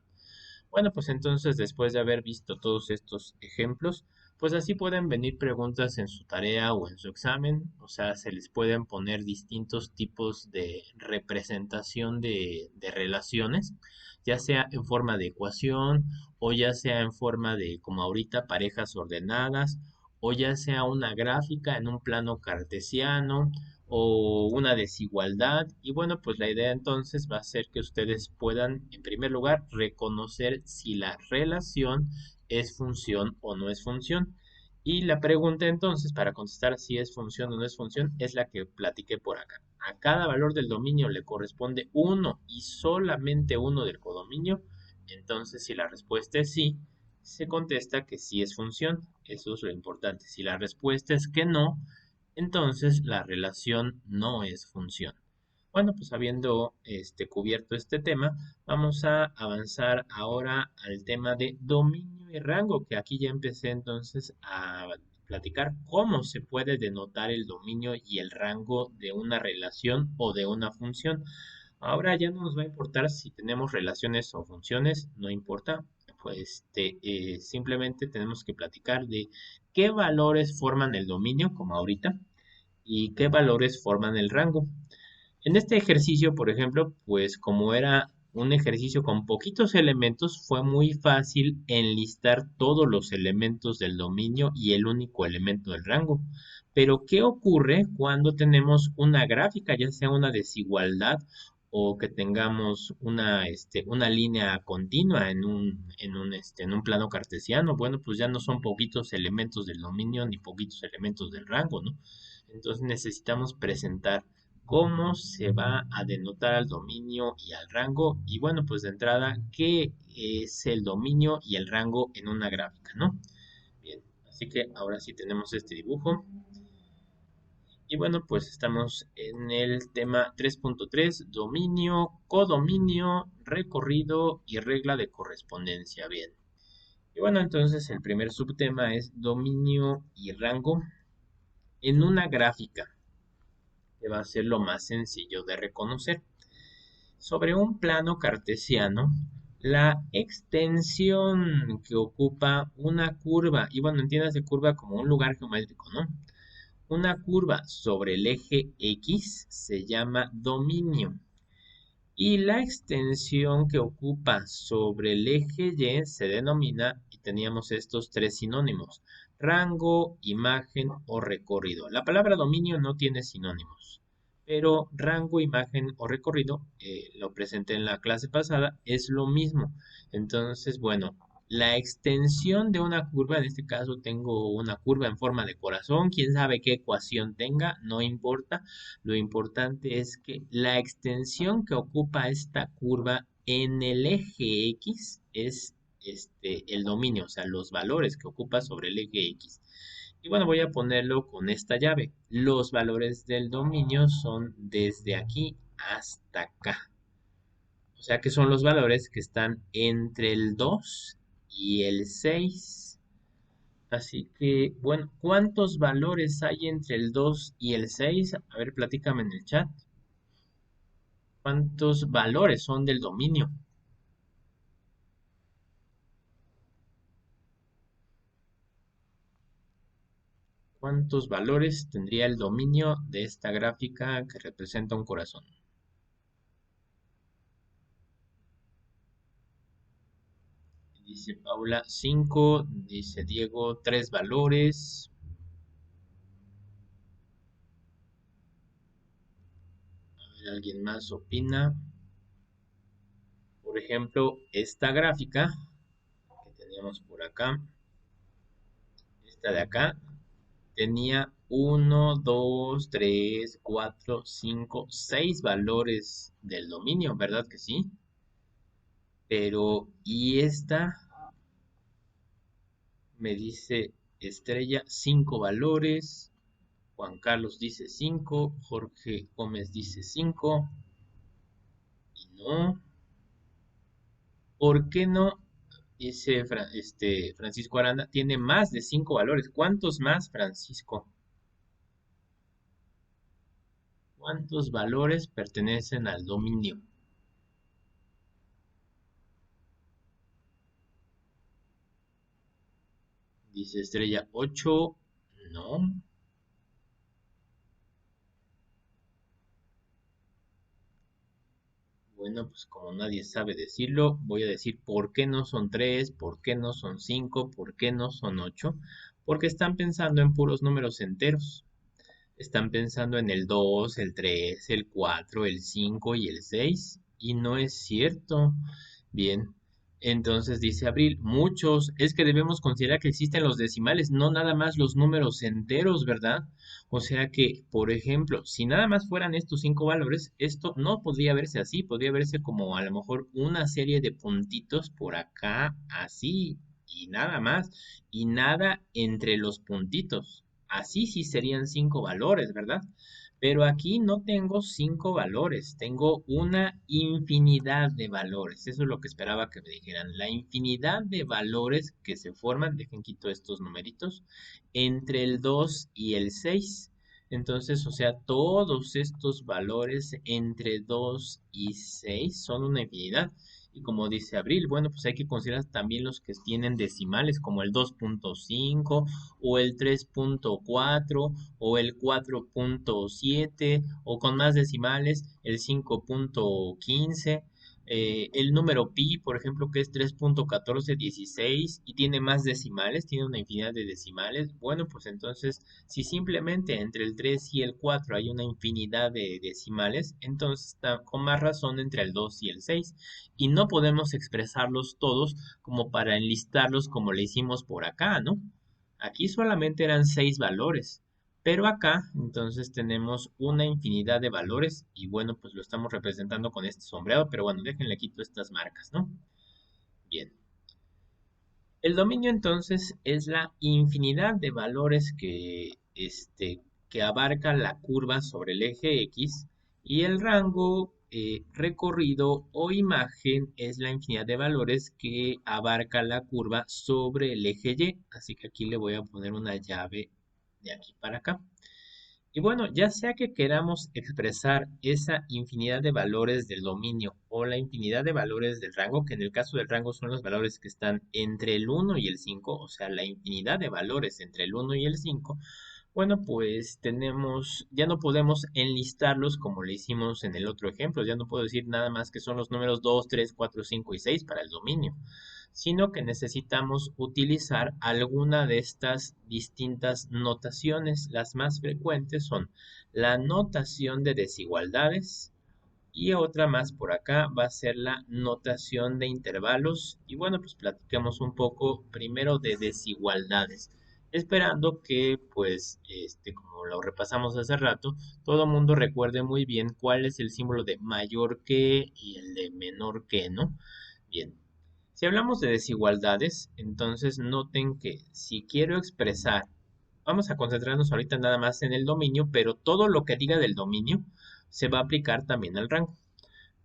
Bueno, pues entonces después de haber visto todos estos ejemplos, pues así pueden venir preguntas en su tarea o en su examen, o sea, se les pueden poner distintos tipos de representación de relaciones, ya sea en forma de ecuación o ya sea en forma de, como ahorita, parejas ordenadas, o ya sea una gráfica en un plano cartesiano o una desigualdad. Y bueno, pues la idea entonces va a ser que ustedes puedan, en primer lugar, reconocer si la relación es función o no es función. Y la pregunta entonces, para contestar si es función o no es función, es la que platiqué por acá. A cada valor del dominio le corresponde uno y solamente uno del codominio. Entonces, si la respuesta es sí, se contesta que sí es función. Eso es lo importante. Si la respuesta es que no, entonces la relación no es función. Bueno, pues habiendo cubierto este tema, vamos a avanzar ahora al tema de dominio y rango, que aquí ya empecé entonces a platicar cómo se puede denotar el dominio y el rango de una relación o de una función. Ahora ya no nos va a importar si tenemos relaciones o funciones, no importa, pues simplemente tenemos que platicar de qué valores forman el dominio, como ahorita, y qué valores forman el rango. En este ejercicio, por ejemplo, pues como era un ejercicio con poquitos elementos, fue muy fácil enlistar todos los elementos del dominio y el único elemento del rango. Pero, ¿qué ocurre cuando tenemos una gráfica, ya sea una desigualdad o que tengamos una línea continua en un plano cartesiano? Bueno, pues ya no son poquitos elementos del dominio ni poquitos elementos del rango, ¿no? Entonces necesitamos presentar cómo se va a denotar al dominio y al rango. Y bueno, pues de entrada, ¿qué es el dominio y el rango en una gráfica, no? Bien, así que ahora sí tenemos este dibujo. Y bueno, pues estamos en el tema 3.3, dominio, codominio, recorrido y regla de correspondencia. Bien. Y bueno, entonces el primer subtema es dominio y rango en una gráfica, que va a ser lo más sencillo de reconocer. Sobre un plano cartesiano, la extensión que ocupa una curva, y bueno, entiendas de curva como un lugar geométrico, ¿no? Una curva sobre el eje X se llama dominio. Y la extensión que ocupa sobre el eje Y se denomina, y teníamos estos tres sinónimos, rango, imagen o recorrido. La palabra dominio no tiene sinónimos, pero rango, imagen o recorrido, lo presenté en la clase pasada, es lo mismo. Entonces, bueno, la extensión de una curva, en este caso tengo una curva en forma de corazón, quién sabe qué ecuación tenga, no importa. Lo importante es que la extensión que ocupa esta curva en el eje X es el dominio, o sea, los valores que ocupa sobre el eje X. Y bueno, voy a ponerlo con esta llave. Los valores del dominio son desde aquí hasta acá. O sea que son los valores que están entre el 2 y el 6. Así que, bueno, ¿cuántos valores hay entre el 2 y el 6? A ver, platícame en el chat. ¿Cuántos valores son del dominio? ¿Cuántos valores tendría el dominio de esta gráfica que representa un corazón? Dice Paula 5, dice Diego 3 valores. ¿Alguien más opina? Por ejemplo, esta gráfica que teníamos por acá, esta de acá, tenía uno, 2, 3, 4, 5, 6 valores del dominio, ¿verdad que sí? Pero, ¿y esta? Me dice Estrella 5 valores, Juan Carlos dice 5, Jorge Gómez dice 5, y no. ¿Por qué no? Dice Francisco Aranda, tiene más de 5 valores. ¿Cuántos más, Francisco? ¿Cuántos valores pertenecen al dominio? Dice Estrella 8. No. Bueno, pues como nadie sabe decirlo, voy a decir por qué no son 3, por qué no son 5, por qué no son 8. Porque están pensando en puros números enteros. Están pensando en el 2, el 3, el 4, el 5 y el 6. Y no es cierto. Bien. Entonces dice Abril, muchos, es que debemos considerar que existen los decimales, no nada más los números enteros, ¿verdad? O sea que, por ejemplo, si nada más fueran estos 5 valores, esto no podría verse así, podría verse como a lo mejor una serie de puntitos por acá, así, y nada más, y nada entre los puntitos. Así sí serían 5 valores, ¿verdad? Pero aquí no tengo 5 valores, tengo una infinidad de valores. Eso es lo que esperaba que me dijeran. La infinidad de valores que se forman, dejen quito estos numeritos, entre el 2 y el 6. Entonces, o sea, todos estos valores entre 2 y 6 son una infinidad. Y como dice Abril, bueno, pues hay que considerar también los que tienen decimales, como el 2.5 o el 3.4 o el 4.7 o con más decimales el 5.15. El número pi, por ejemplo, que es 3.1416 y tiene más decimales, tiene una infinidad de decimales. Bueno, pues entonces, si simplemente entre el 3 y el 4 hay una infinidad de decimales, entonces está con más razón entre el 2 y el 6. Y no podemos expresarlos todos como para enlistarlos como le hicimos por acá, ¿no? Aquí solamente eran 6 valores, pero acá entonces tenemos una infinidad de valores y bueno, pues lo estamos representando con este sombreado, pero bueno, déjenle quito estas marcas, ¿no? Bien. El dominio entonces es la infinidad de valores que abarca la curva sobre el eje X y el rango recorrido o imagen es la infinidad de valores que abarca la curva sobre el eje Y. Así que aquí le voy a poner una llave de aquí para acá. Y bueno, ya sea que queramos expresar esa infinidad de valores del dominio o la infinidad de valores del rango, que en el caso del rango son los valores que están entre el 1 y el 5, o sea, la infinidad de valores entre el 1 y el 5, bueno, pues tenemos, ya no podemos enlistarlos como le hicimos en el otro ejemplo, ya no puedo decir nada más que son los números 2, 3, 4, 5 y 6 para el dominio, sino que necesitamos utilizar alguna de estas distintas notaciones. Las más frecuentes son la notación de desigualdades y otra más por acá va a ser la notación de intervalos. Y bueno, pues platiquemos un poco primero de desigualdades. Esperando que, pues, como lo repasamos hace rato, todo mundo recuerde muy bien cuál es el símbolo de mayor que y el de menor que, ¿no? Bien, si hablamos de desigualdades, entonces noten que si quiero expresar, vamos a concentrarnos ahorita nada más en el dominio, pero todo lo que diga del dominio se va a aplicar también al rango.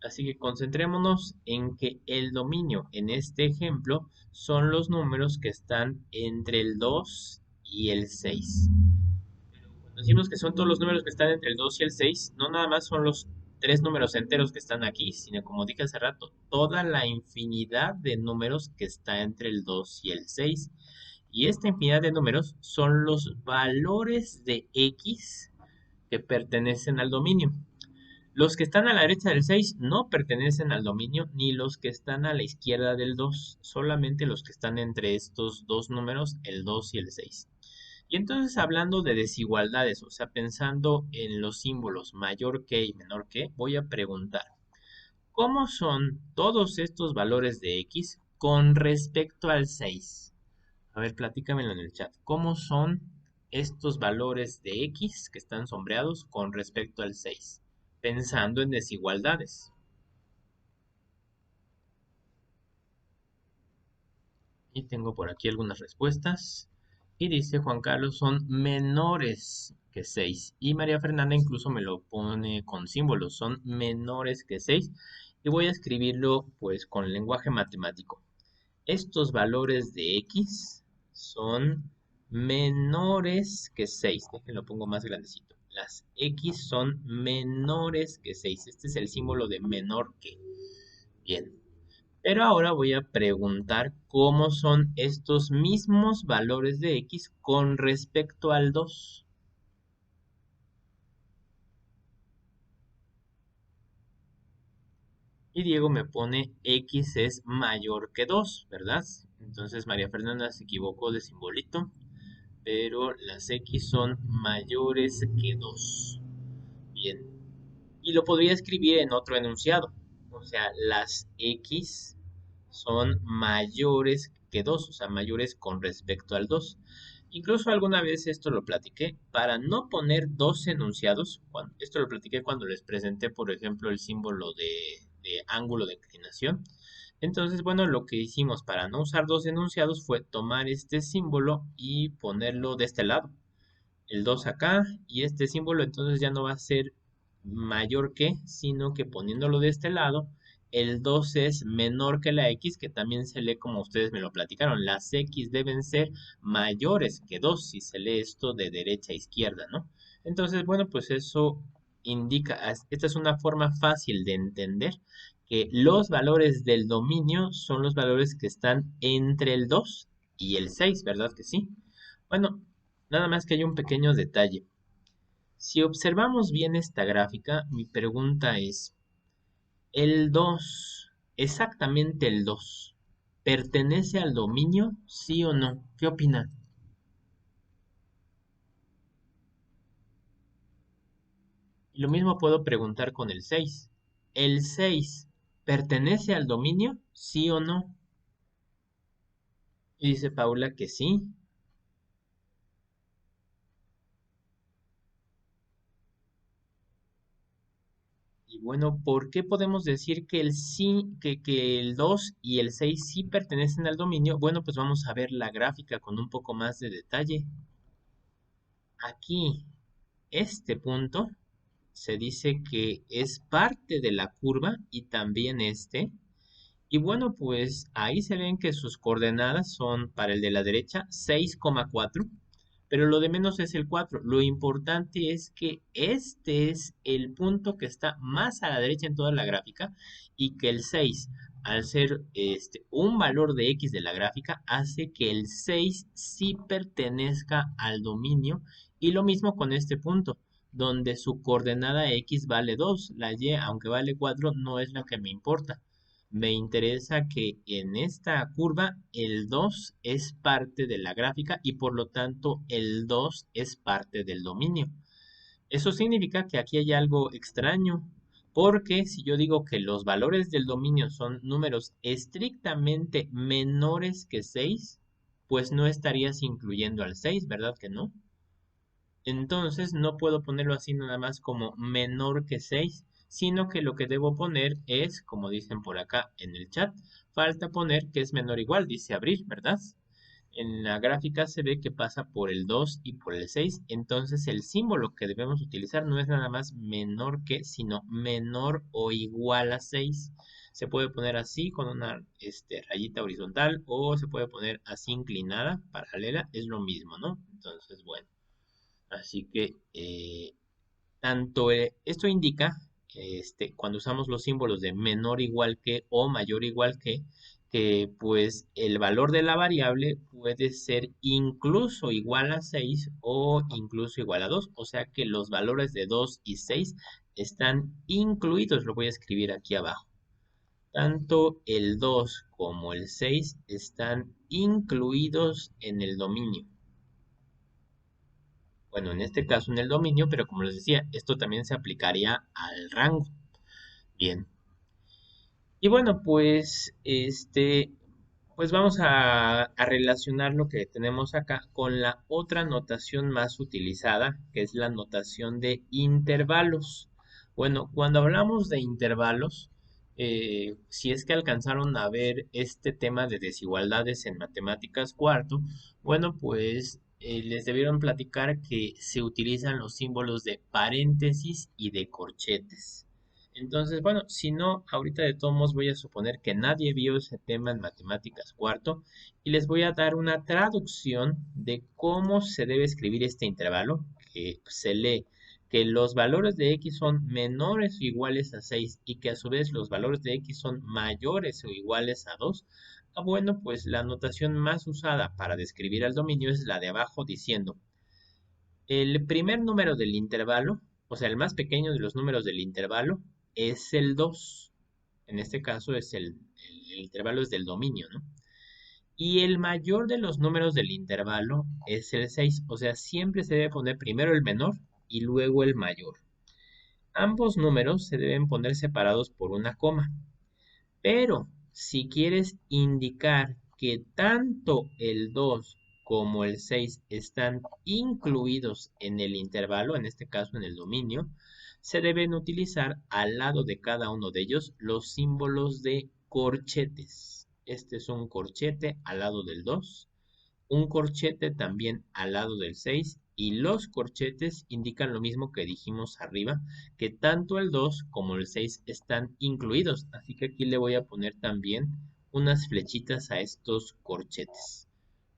Así que concentrémonos en que el dominio en este ejemplo son los números que están entre el 2 y el 6. Cuando decimos que son todos los números que están entre el 2 y el 6, no nada más son los tres números enteros que están aquí, sino como dije hace rato, toda la infinidad de números que está entre el 2 y el 6. Y esta infinidad de números son los valores de X que pertenecen al dominio. Los que están a la derecha del 6 no pertenecen al dominio, ni los que están a la izquierda del 2, solamente los que están entre estos dos números, el 2 y el 6. Y entonces hablando de desigualdades, o sea, pensando en los símbolos mayor que y menor que, voy a preguntar, ¿cómo son todos estos valores de x con respecto al 6? A ver, platícamelo en el chat. ¿Cómo son estos valores de x que están sombreados con respecto al 6? Pensando en desigualdades. Y tengo por aquí algunas respuestas. Y dice Juan Carlos, son menores que 6. Y María Fernanda incluso me lo pone con símbolos, son menores que 6. Y voy a escribirlo pues con lenguaje matemático. Estos valores de x son menores que 6. Déjenlo pongo más grandecito. Las x son menores que 6. Este es el símbolo de menor que. Bien. Pero ahora voy a preguntar cómo son estos mismos valores de x con respecto al 2. Y Diego me pone x es mayor que 2, ¿verdad? Entonces María Fernanda se equivocó de simbolito, pero las x son mayores que 2. Bien. Y lo podría escribir en otro enunciado. O sea, las x son mayores que 2, o sea, mayores con respecto al 2. Incluso alguna vez esto lo platiqué, para no poner dos enunciados, esto lo platiqué cuando les presenté, por ejemplo, el símbolo de ángulo de inclinación. Entonces, bueno, lo que hicimos para no usar dos enunciados fue tomar este símbolo y ponerlo de este lado, el 2 acá, y este símbolo entonces ya no va a ser mayor que, sino que poniéndolo de este lado, el 2 es menor que la x, que también se lee como ustedes me lo platicaron. Las x deben ser mayores que 2 si se lee esto de derecha a izquierda, ¿no? Entonces, bueno, pues eso indica, esta es una forma fácil de entender que los valores del dominio son los valores que están entre el 2 y el 6, ¿verdad que sí? Bueno, nada más que hay un pequeño detalle. Si observamos bien esta gráfica, mi pregunta es, ¿el 2, exactamente el 2, pertenece al dominio, sí o no? ¿Qué opinan? Y lo mismo puedo preguntar con el 6. ¿El 6 pertenece al dominio, sí o no? Y dice Paula que sí. Y bueno, ¿por qué podemos decir que el sí, que el 2 y el 6 sí pertenecen al dominio? Bueno, pues vamos a ver la gráfica con un poco más de detalle. Aquí, este punto se dice que es parte de la curva y también este. Y bueno, pues ahí se ven que sus coordenadas son para el de la derecha 6,4, pero lo de menos es el 4. Lo importante es que este es el punto que está más a la derecha en toda la gráfica y que el 6, al ser un valor de x de la gráfica, hace que el 6 sí pertenezca al dominio y lo mismo con este punto donde su coordenada x vale 2, la y, aunque vale 4, no es la que me importa. Me interesa que en esta curva el 2 es parte de la gráfica y por lo tanto el 2 es parte del dominio. Eso significa que aquí hay algo extraño, porque si yo digo que los valores del dominio son números estrictamente menores que 6, pues no estarías incluyendo al 6, ¿verdad que no? Entonces no puedo ponerlo así nada más como menor que 6, sino que lo que debo poner es, como dicen por acá en el chat, falta poner que es menor o igual, dice Abril, ¿verdad? En la gráfica se ve que pasa por el 2 y por el 6, entonces el símbolo que debemos utilizar no es nada más menor que, sino menor o igual a 6. Se puede poner así con una rayita horizontal o se puede poner así inclinada, paralela, es lo mismo, ¿no? Entonces, bueno. Así que esto indica, cuando usamos los símbolos de menor igual que o mayor igual que pues el valor de la variable puede ser incluso igual a 6 o incluso igual a 2. O sea que los valores de 2 y 6 están incluidos, lo voy a escribir aquí abajo. Tanto el 2 como el 6 están incluidos en el dominio. Bueno, en este caso en el dominio, pero como les decía, esto también se aplicaría al rango. Bien. Y bueno, pues pues vamos a relacionar lo que tenemos acá con la otra notación más utilizada, que es la notación de intervalos. Bueno, cuando hablamos de intervalos, si es que alcanzaron a ver este tema de desigualdades en matemáticas cuarto, bueno, pues les debieron platicar que se utilizan los símbolos de paréntesis y de corchetes. Entonces, bueno, si no, ahorita de todos modos voy a suponer que nadie vio ese tema en matemáticas cuarto y les voy a dar una traducción de cómo se debe escribir este intervalo, que se lee que los valores de x son menores o iguales a 6 y que a su vez los valores de x son mayores o iguales a 2. Bueno, pues la notación más usada para describir el dominio es la de abajo diciendo el primer número del intervalo, o sea, el más pequeño de los números del intervalo, es el 2. En este caso es el intervalo es del dominio, ¿no? Y el mayor de los números del intervalo es el 6. O sea, siempre se debe poner primero el menor y luego el mayor. Ambos números se deben poner separados por una coma. Pero si quieres indicar que tanto el 2 como el 6 están incluidos en el intervalo, en este caso en el dominio, se deben utilizar al lado de cada uno de ellos los símbolos de corchetes. Este es un corchete al lado del 2, un corchete también al lado del 6 y los corchetes indican lo mismo que dijimos arriba, que tanto el 2 como el 6 están incluidos. Así que aquí le voy a poner también unas flechitas a estos corchetes.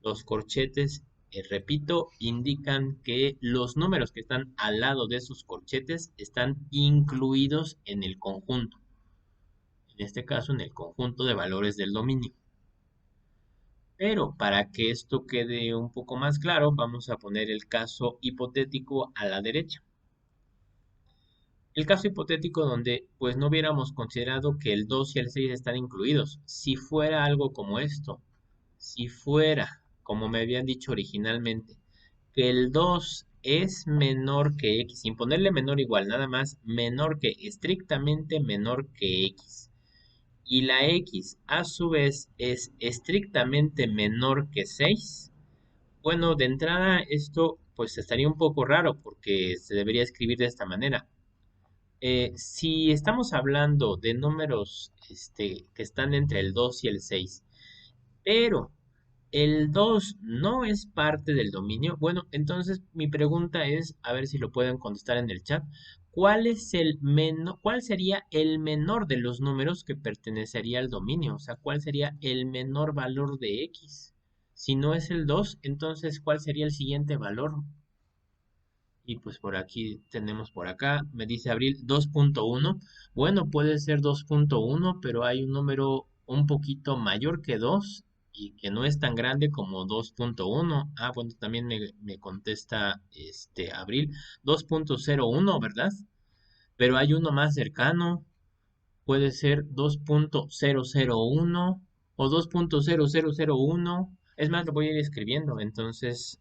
Los corchetes, repito, indican que los números que están al lado de esos corchetes están incluidos en el conjunto. En este caso, en el conjunto de valores del dominio. Pero para que esto quede un poco más claro, vamos a poner el caso hipotético a la derecha. El caso hipotético donde pues no hubiéramos considerado que el 2 y el 6 están incluidos. Si fuera algo como esto, si fuera, como me habían dicho originalmente, que el 2 es menor que x, sin ponerle menor igual, nada más menor que, estrictamente menor que x, y la x a su vez es estrictamente menor que 6. Bueno, de entrada esto pues estaría un poco raro porque se debería escribir de esta manera. Si estamos hablando de números que están entre el 2 y el 6, pero el 2 no es parte del dominio, bueno, entonces mi pregunta es, a ver si lo pueden contestar en el chat, ¿cuál sería el menor de los números que pertenecería al dominio? O sea, ¿cuál sería el menor valor de x? Si no es el 2, entonces ¿cuál sería el siguiente valor? Y pues por aquí tenemos por acá, me dice Abril 2.1. Bueno, puede ser 2.1, pero hay un número un poquito mayor que 2 y que no es tan grande como 2.1. Ah, bueno, también me contesta Abril 2.01, ¿verdad? Pero hay uno más cercano, puede ser 2.001 o 2.0001. Es más, lo voy a ir escribiendo, entonces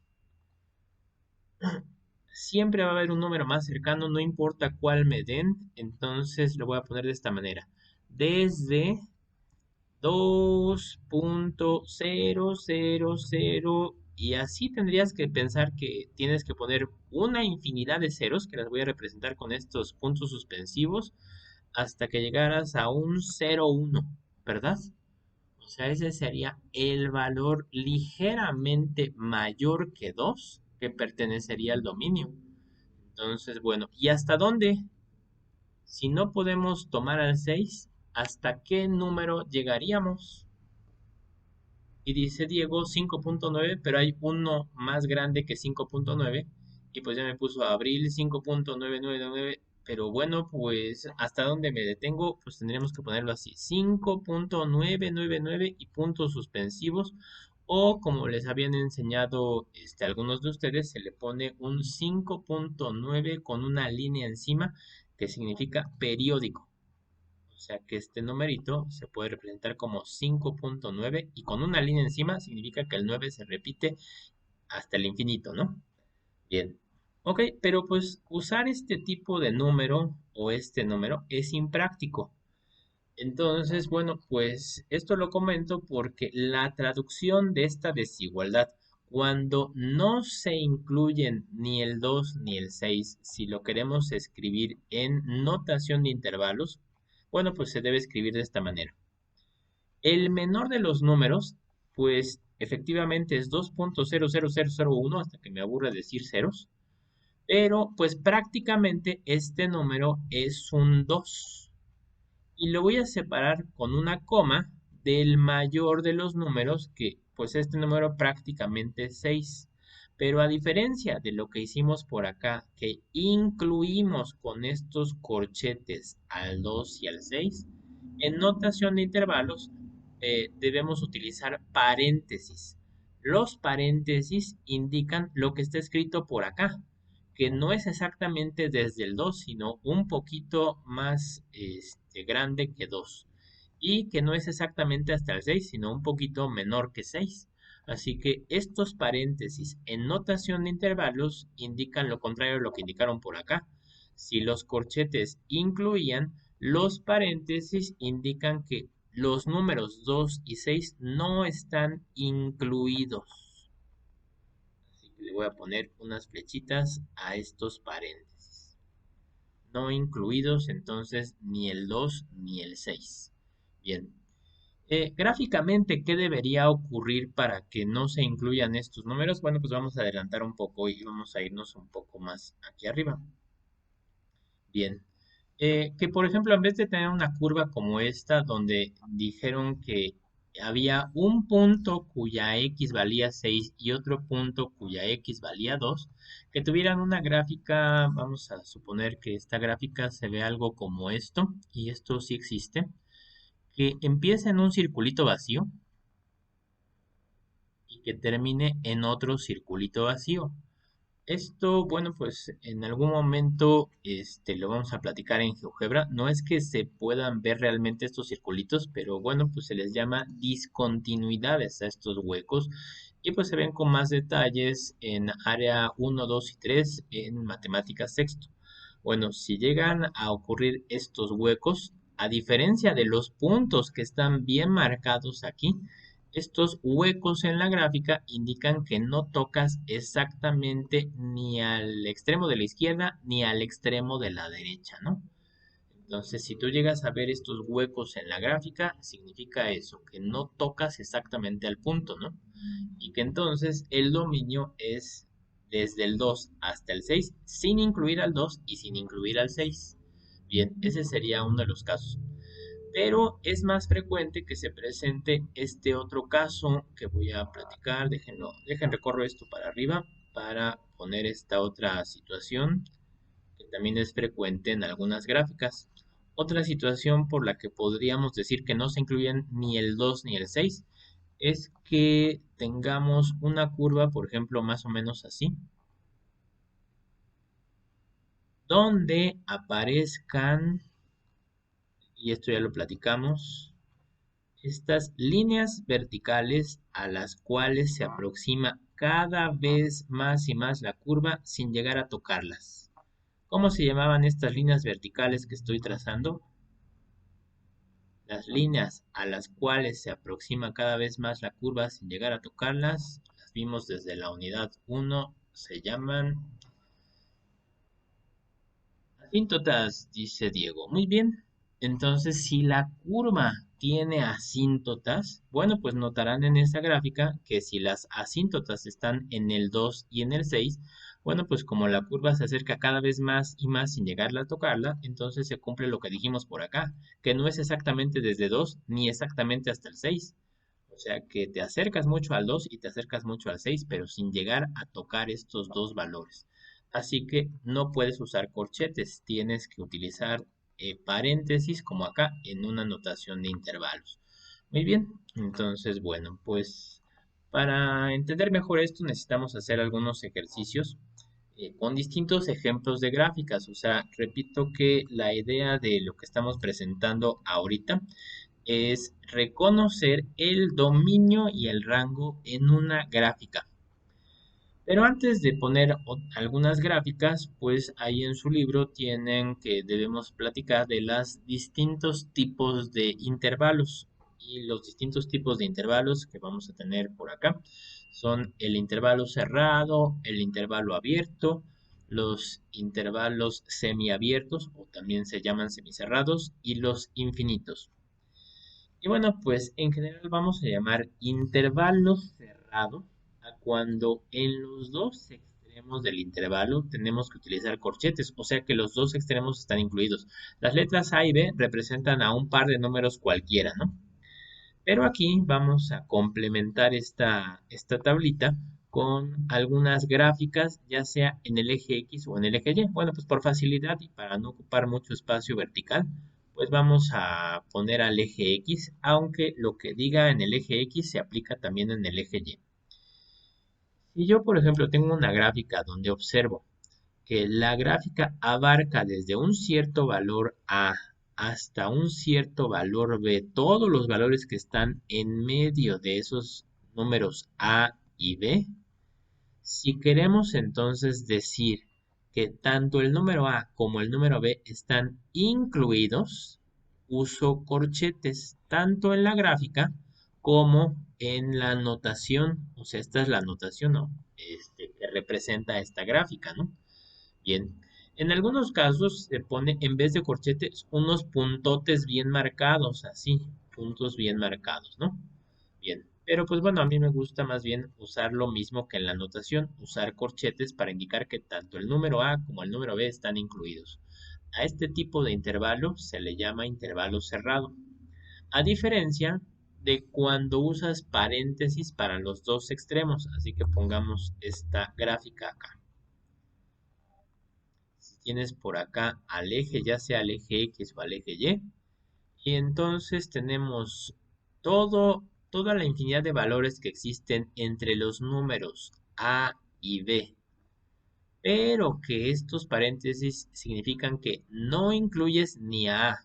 siempre va a haber un número más cercano, no importa cuál me den, entonces lo voy a poner de esta manera. Desde 2.000 y así tendrías que pensar que tienes que poner una infinidad de ceros, que las voy a representar con estos puntos suspensivos, hasta que llegaras a un 0,1, ¿verdad? O sea, ese sería el valor ligeramente mayor que 2 que pertenecería al dominio. Entonces, bueno, ¿y hasta dónde? Si no podemos tomar al 6, ¿hasta qué número llegaríamos? Y dice Diego 5.9, pero hay uno más grande que 5.9. Y pues ya me puso abril 5.999. Pero bueno, pues hasta dónde me detengo, pues tendríamos que ponerlo así. 5.999 y puntos suspensivos. O como les habían enseñado algunos de ustedes, se le pone un 5.9 con una línea encima que significa periódico. O sea que este numerito se puede representar como 5.9 y con una línea encima significa que el 9 se repite hasta el infinito, ¿no? Bien. Ok, pero pues usar este tipo de número o este número es impráctico. Entonces, bueno, pues esto lo comento porque la traducción de esta desigualdad, cuando no se incluyen ni el 2 ni el 6, si lo queremos escribir en notación de intervalos, bueno, pues se debe escribir de esta manera. El menor de los números, pues efectivamente es 2.00001 hasta que me aburre decir ceros, pero pues prácticamente este número es un 2 y lo voy a separar con una coma del mayor de los números, que pues este número prácticamente es 6. Pero a diferencia de lo que hicimos por acá, que incluimos con estos corchetes al 2 y al 6, en notación de intervalos debemos utilizar paréntesis. Los paréntesis indican lo que está escrito por acá, que no es exactamente desde el 2, sino un poquito más grande que 2. Y que no es exactamente hasta el 6, sino un poquito menor que 6. Así que estos paréntesis en notación de intervalos indican lo contrario a lo que indicaron por acá. Si los corchetes incluían, los paréntesis indican que los números 2 y 6 no están incluidos. Así que le voy a poner unas flechitas a estos paréntesis. No incluidos entonces ni el 2 ni el 6. Bien. Gráficamente, ¿qué debería ocurrir para que no se incluyan estos números? Bueno, pues vamos a adelantar un poco y vamos a irnos un poco más aquí arriba. Bien. Que por ejemplo, en vez de tener una curva como esta, donde dijeron que había un punto cuya x valía 6 y otro punto cuya x valía 2, que tuvieran una gráfica, vamos a suponer que esta gráfica se ve algo como esto, y esto sí existe, que empiece en un circulito vacío y que termine en otro circulito vacío. Esto, bueno, pues en algún momento lo vamos a platicar en GeoGebra. No es que se puedan ver realmente estos circulitos, pero bueno, pues se les llama discontinuidades a estos huecos y pues se ven con más detalles en área 1, 2 y 3 en matemáticas sexto. Bueno, si llegan a ocurrir estos huecos, a diferencia de los puntos que están bien marcados aquí, estos huecos en la gráfica indican que no tocas exactamente ni al extremo de la izquierda ni al extremo de la derecha, ¿no? Entonces, si tú llegas a ver estos huecos en la gráfica, significa eso, que no tocas exactamente al punto, ¿no? Y que entonces el dominio es desde el 2 hasta el 6, sin incluir al 2 y sin incluir al 6. Bien, ese sería uno de los casos. Pero es más frecuente que se presente este otro caso que voy a platicar. Dejen recorro esto para arriba para poner esta otra situación que también es frecuente en algunas gráficas. Otra situación por la que podríamos decir que no se incluyen ni el 2 ni el 6 es que tengamos una curva, por ejemplo, más o menos así, donde aparezcan, y esto ya lo platicamos, estas líneas verticales a las cuales se aproxima cada vez más y más la curva sin llegar a tocarlas. ¿Cómo se llamaban estas líneas verticales que estoy trazando? Las líneas a las cuales se aproxima cada vez más la curva sin llegar a tocarlas, las vimos desde la unidad 1, se llaman asíntotas, dice Diego. Muy bien. Entonces, si la curva tiene asíntotas, bueno, pues notarán en esta gráfica que si las asíntotas están en el 2 y en el 6, bueno, pues como la curva se acerca cada vez más y más sin llegarla a tocarla, entonces se cumple lo que dijimos por acá, que no es exactamente desde 2 ni exactamente hasta el 6. O sea que te acercas mucho al 2 y te acercas mucho al 6, pero sin llegar a tocar estos dos valores. Así que no puedes usar corchetes, tienes que utilizar paréntesis como acá en una notación de intervalos. Muy bien, entonces bueno, pues para entender mejor esto necesitamos hacer algunos ejercicios con distintos ejemplos de gráficas. O sea, repito que la idea de lo que estamos presentando ahorita es reconocer el dominio y el rango en una gráfica. Pero antes de poner algunas gráficas, pues ahí en su libro tienen que debemos platicar de los distintos tipos de intervalos. Y los distintos tipos de intervalos que vamos a tener por acá son el intervalo cerrado, el intervalo abierto, los intervalos semiabiertos o también se llaman semicerrados y los infinitos. Y bueno, pues en general vamos a llamar intervalo cerrado a cuando en los dos extremos del intervalo tenemos que utilizar corchetes, o sea que los dos extremos están incluidos. Las letras A y B representan a un par de números cualquiera, ¿no? Pero aquí vamos a complementar esta tablita con algunas gráficas, ya sea en el eje X o en el eje Y. Bueno, pues por facilidad y para no ocupar mucho espacio vertical, pues vamos a poner al eje X, aunque lo que diga en el eje X se aplica también en el eje Y. Si yo, por ejemplo, tengo una gráfica donde observo que la gráfica abarca desde un cierto valor A hasta un cierto valor B, todos los valores que están en medio de esos números A y B, si queremos entonces decir que tanto el número A como el número B están incluidos, uso corchetes tanto en la gráfica como en la notación. O sea, esta es la notación, ¿no? Que representa esta gráfica, ¿no? Bien, en algunos casos se pone en vez de corchetes unos puntotes bien marcados, así, puntos bien marcados, ¿no? Bien, pero pues bueno, a mí me gusta más bien usar lo mismo que en la anotación, usar corchetes para indicar que tanto el número A como el número B están incluidos. A este tipo de intervalo se le llama intervalo cerrado, a diferencia de cuando usas paréntesis para los dos extremos, así que pongamos esta gráfica acá. Si tienes por acá al eje, ya sea al eje X o al eje Y, y entonces tenemos toda la infinidad de valores que existen entre los números A y B, pero que estos paréntesis significan que no incluyes ni a A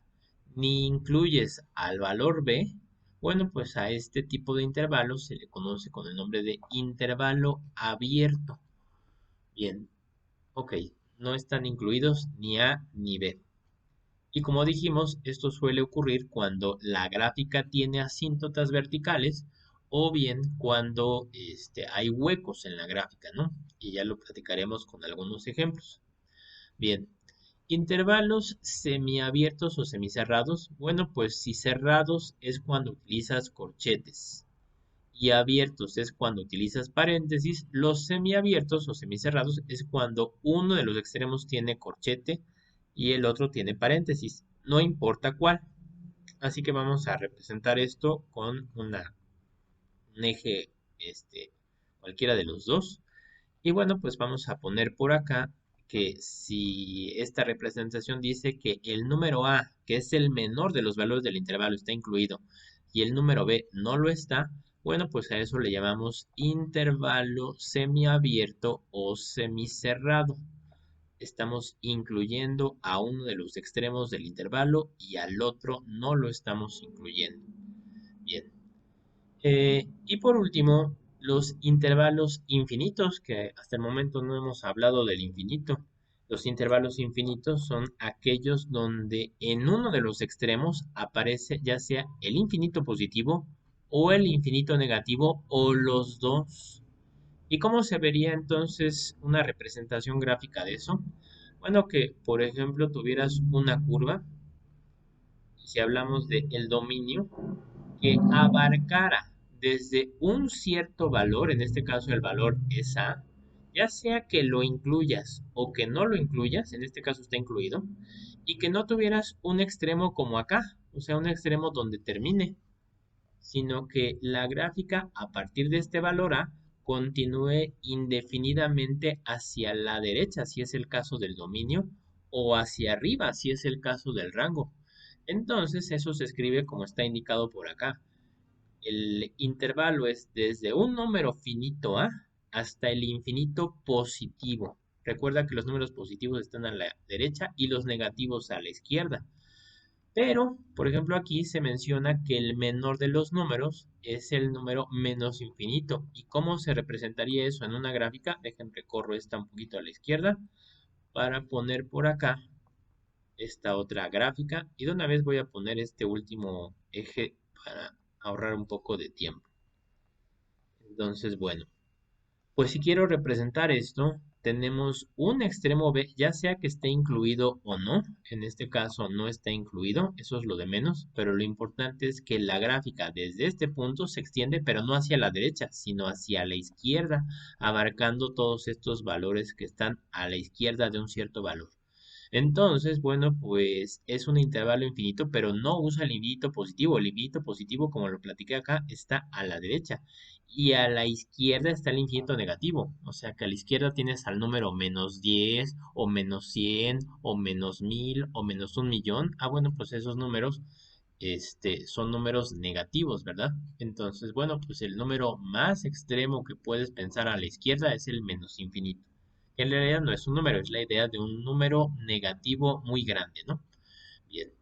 ni incluyes al valor B. Bueno, pues a este tipo de intervalo se le conoce con el nombre de intervalo abierto. Bien, ok, no están incluidos ni A ni B. Y como dijimos, esto suele ocurrir cuando la gráfica tiene asíntotas verticales o bien cuando hay huecos en la gráfica, ¿no? Y ya lo platicaremos con algunos ejemplos. Bien, intervalos semiabiertos o semicerrados. Bueno, pues si cerrados es cuando utilizas corchetes y abiertos es cuando utilizas paréntesis. Los semiabiertos o semicerrados es cuando uno de los extremos tiene corchete y el otro tiene paréntesis, no importa cuál. Así que vamos a representar esto con un eje, cualquiera de los dos. Y bueno, pues vamos a poner por acá que si esta representación dice que el número A, que es el menor de los valores del intervalo, está incluido y el número B no lo está, bueno, pues a eso le llamamos intervalo semiabierto o semicerrado. Estamos incluyendo a uno de los extremos del intervalo y al otro no lo estamos incluyendo. Bien. Y por último, los intervalos infinitos, que hasta el momento no hemos hablado del infinito. Los intervalos infinitos son aquellos donde en uno de los extremos aparece ya sea el infinito positivo o el infinito negativo o los dos. ¿Y cómo se vería entonces una representación gráfica de eso? Bueno, que por ejemplo tuvieras una curva, y si hablamos de el dominio, que abarcara desde un cierto valor, en este caso el valor es A, ya sea que lo incluyas o que no lo incluyas, en este caso está incluido, y que no tuvieras un extremo como acá, o sea, un extremo donde termine, sino que la gráfica a partir de este valor A continúe indefinidamente hacia la derecha, si es el caso del dominio, o hacia arriba, si es el caso del rango. Entonces, eso se escribe como está indicado por acá. El intervalo es desde un número finito A hasta el infinito positivo. Recuerda que los números positivos están a la derecha y los negativos a la izquierda. Pero, por ejemplo, aquí se menciona que el menor de los números es el número menos infinito. ¿Y cómo se representaría eso en una gráfica? Dejen recorro esta un poquito a la izquierda para poner por acá esta otra gráfica. Y de una vez voy a poner este último eje para ahorrar un poco de tiempo. Entonces, bueno. Pues si quiero representar esto, tenemos un extremo B, ya sea que esté incluido o no. En este caso no está incluido, eso es lo de menos, pero lo importante es que la gráfica desde este punto se extiende, pero no hacia la derecha, sino hacia la izquierda, abarcando todos estos valores que están a la izquierda de un cierto valor. Entonces, bueno, pues es un intervalo infinito, pero no usa el infinito positivo. El infinito positivo, como lo platiqué acá, está a la derecha. Y a la izquierda está el infinito negativo. O sea que a la izquierda tienes al número menos 10, o menos 100, o menos 1000, o menos 1.000.000. Ah, bueno, pues esos números, son números negativos, ¿verdad? Entonces, bueno, pues el número más extremo que puedes pensar a la izquierda es el menos infinito. En realidad no es un número, es la idea de un número negativo muy grande, ¿no? Bien.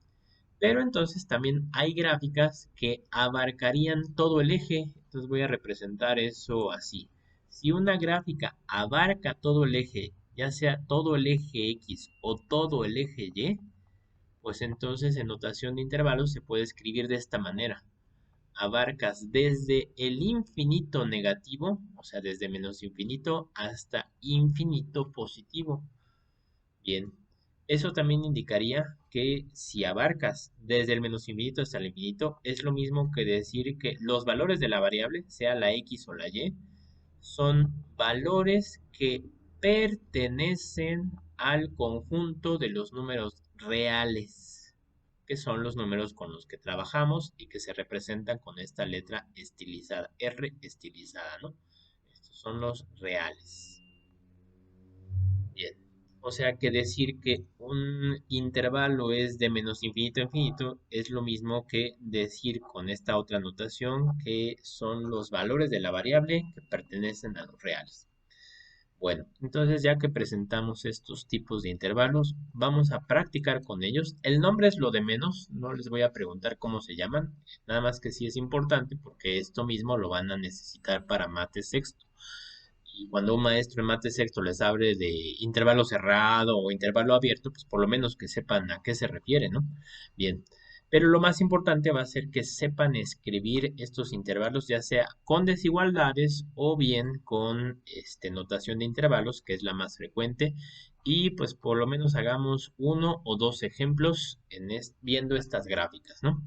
Pero entonces también hay gráficas que abarcarían todo el eje. Entonces voy a representar eso así. Si una gráfica abarca todo el eje, ya sea todo el eje X o todo el eje Y, pues entonces en notación de intervalos se puede escribir de esta manera. Abarcas desde el infinito negativo, o sea, desde menos infinito hasta infinito positivo. Bien, eso también indicaría que si abarcas desde el menos infinito hasta el infinito, es lo mismo que decir que los valores de la variable, sea la X o la Y, son valores que pertenecen al conjunto de los números reales, que son los números con los que trabajamos y que se representan con esta letra estilizada, R estilizada, ¿no? Estos son los reales. Bien. O sea que decir que un intervalo es de menos infinito a infinito es lo mismo que decir con esta otra notación que son los valores de la variable que pertenecen a los reales. Bueno, entonces ya que presentamos estos tipos de intervalos, vamos a practicar con ellos. El nombre es lo de menos, no les voy a preguntar cómo se llaman, nada más que sí es importante porque esto mismo lo van a necesitar para mate sexto. Y cuando un maestro en mate sexto les hable de intervalo cerrado o intervalo abierto, pues por lo menos que sepan a qué se refiere, ¿no? Bien. Pero lo más importante va a ser que sepan escribir estos intervalos, ya sea con desigualdades o bien con notación de intervalos, que es la más frecuente. Y pues por lo menos hagamos uno o dos ejemplos viendo estas gráficas, ¿no?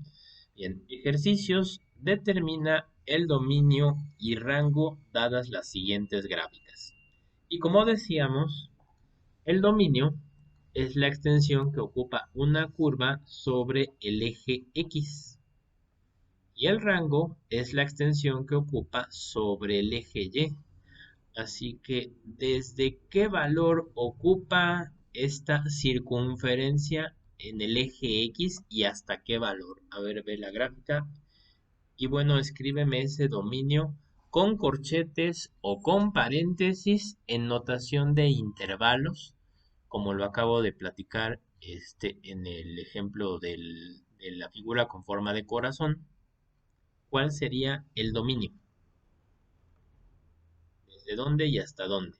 Bien, ejercicios. Determina el dominio y rango dadas las siguientes gráficas. Y como decíamos, el dominio es la extensión que ocupa una curva sobre el eje X. Y el rango es la extensión que ocupa sobre el eje Y. Así que, ¿desde qué valor ocupa esta circunferencia en el eje X y hasta qué valor? A ver, ve la gráfica. Y bueno, escríbeme ese dominio con corchetes o con paréntesis en notación de intervalos, como lo acabo de platicar en el ejemplo de la figura con forma de corazón. ¿Cuál sería el dominio? ¿Desde dónde y hasta dónde?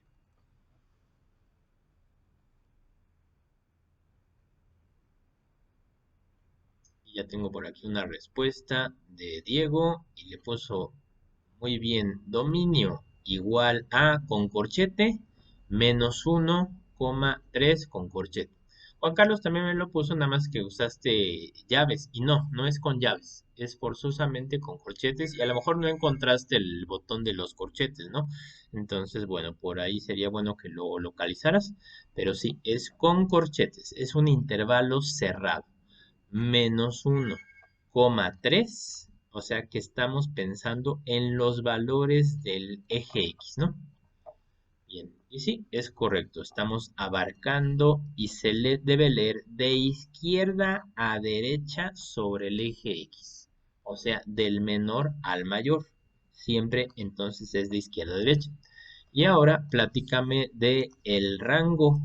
Y ya tengo por aquí una respuesta de Diego y le puso muy bien, dominio igual a con corchete menos 1,3 con corchete. Juan Carlos también me lo puso, nada más que usaste llaves. Y no, no es con llaves, es forzosamente con corchetes. Y a lo mejor no encontraste el botón de los corchetes, ¿no? Entonces, bueno, por ahí sería bueno que lo localizaras. Pero sí, es con corchetes, es un intervalo cerrado. Menos 1,3, o sea que estamos pensando en los valores del eje X, ¿no? Bien, y sí, es correcto, estamos abarcando y se le debe leer de izquierda a derecha sobre el eje X, o sea, del menor al mayor, siempre entonces es de izquierda a derecha. Y ahora platícame de el rango.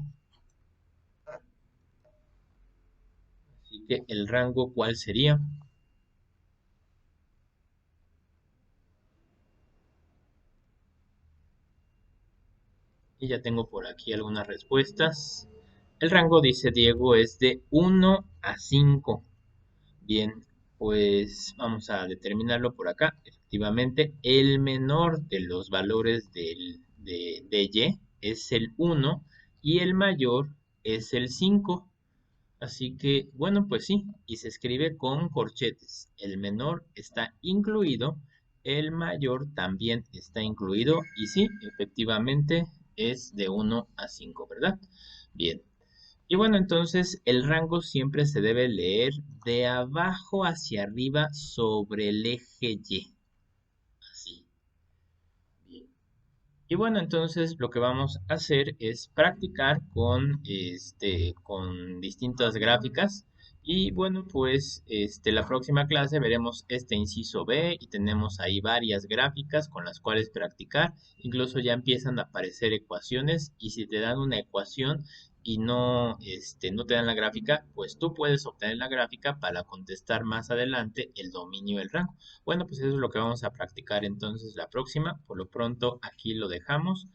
Así que el rango, ¿cuál sería? Y ya tengo por aquí algunas respuestas. El rango, dice Diego, es de 1 a 5. Bien, pues vamos a determinarlo por acá. Efectivamente, el menor de los valores de y es el 1 y el mayor es el 5. Así que, bueno, pues sí, y se escribe con corchetes. El menor está incluido, el mayor también está incluido y sí, efectivamente es de 1 a 5, ¿verdad? Bien. Y bueno, entonces el rango siempre se debe leer de abajo hacia arriba sobre el eje Y. Así. Bien. Y bueno, entonces lo que vamos a hacer es practicar con distintas gráficas. Y bueno, pues la próxima clase veremos este inciso B y tenemos ahí varias gráficas con las cuales practicar. Incluso ya empiezan a aparecer ecuaciones y si te dan una ecuación y no te dan la gráfica, pues tú puedes obtener la gráfica para contestar más adelante el dominio del rango. Bueno, pues eso es lo que vamos a practicar entonces la próxima. Por lo pronto aquí lo dejamos.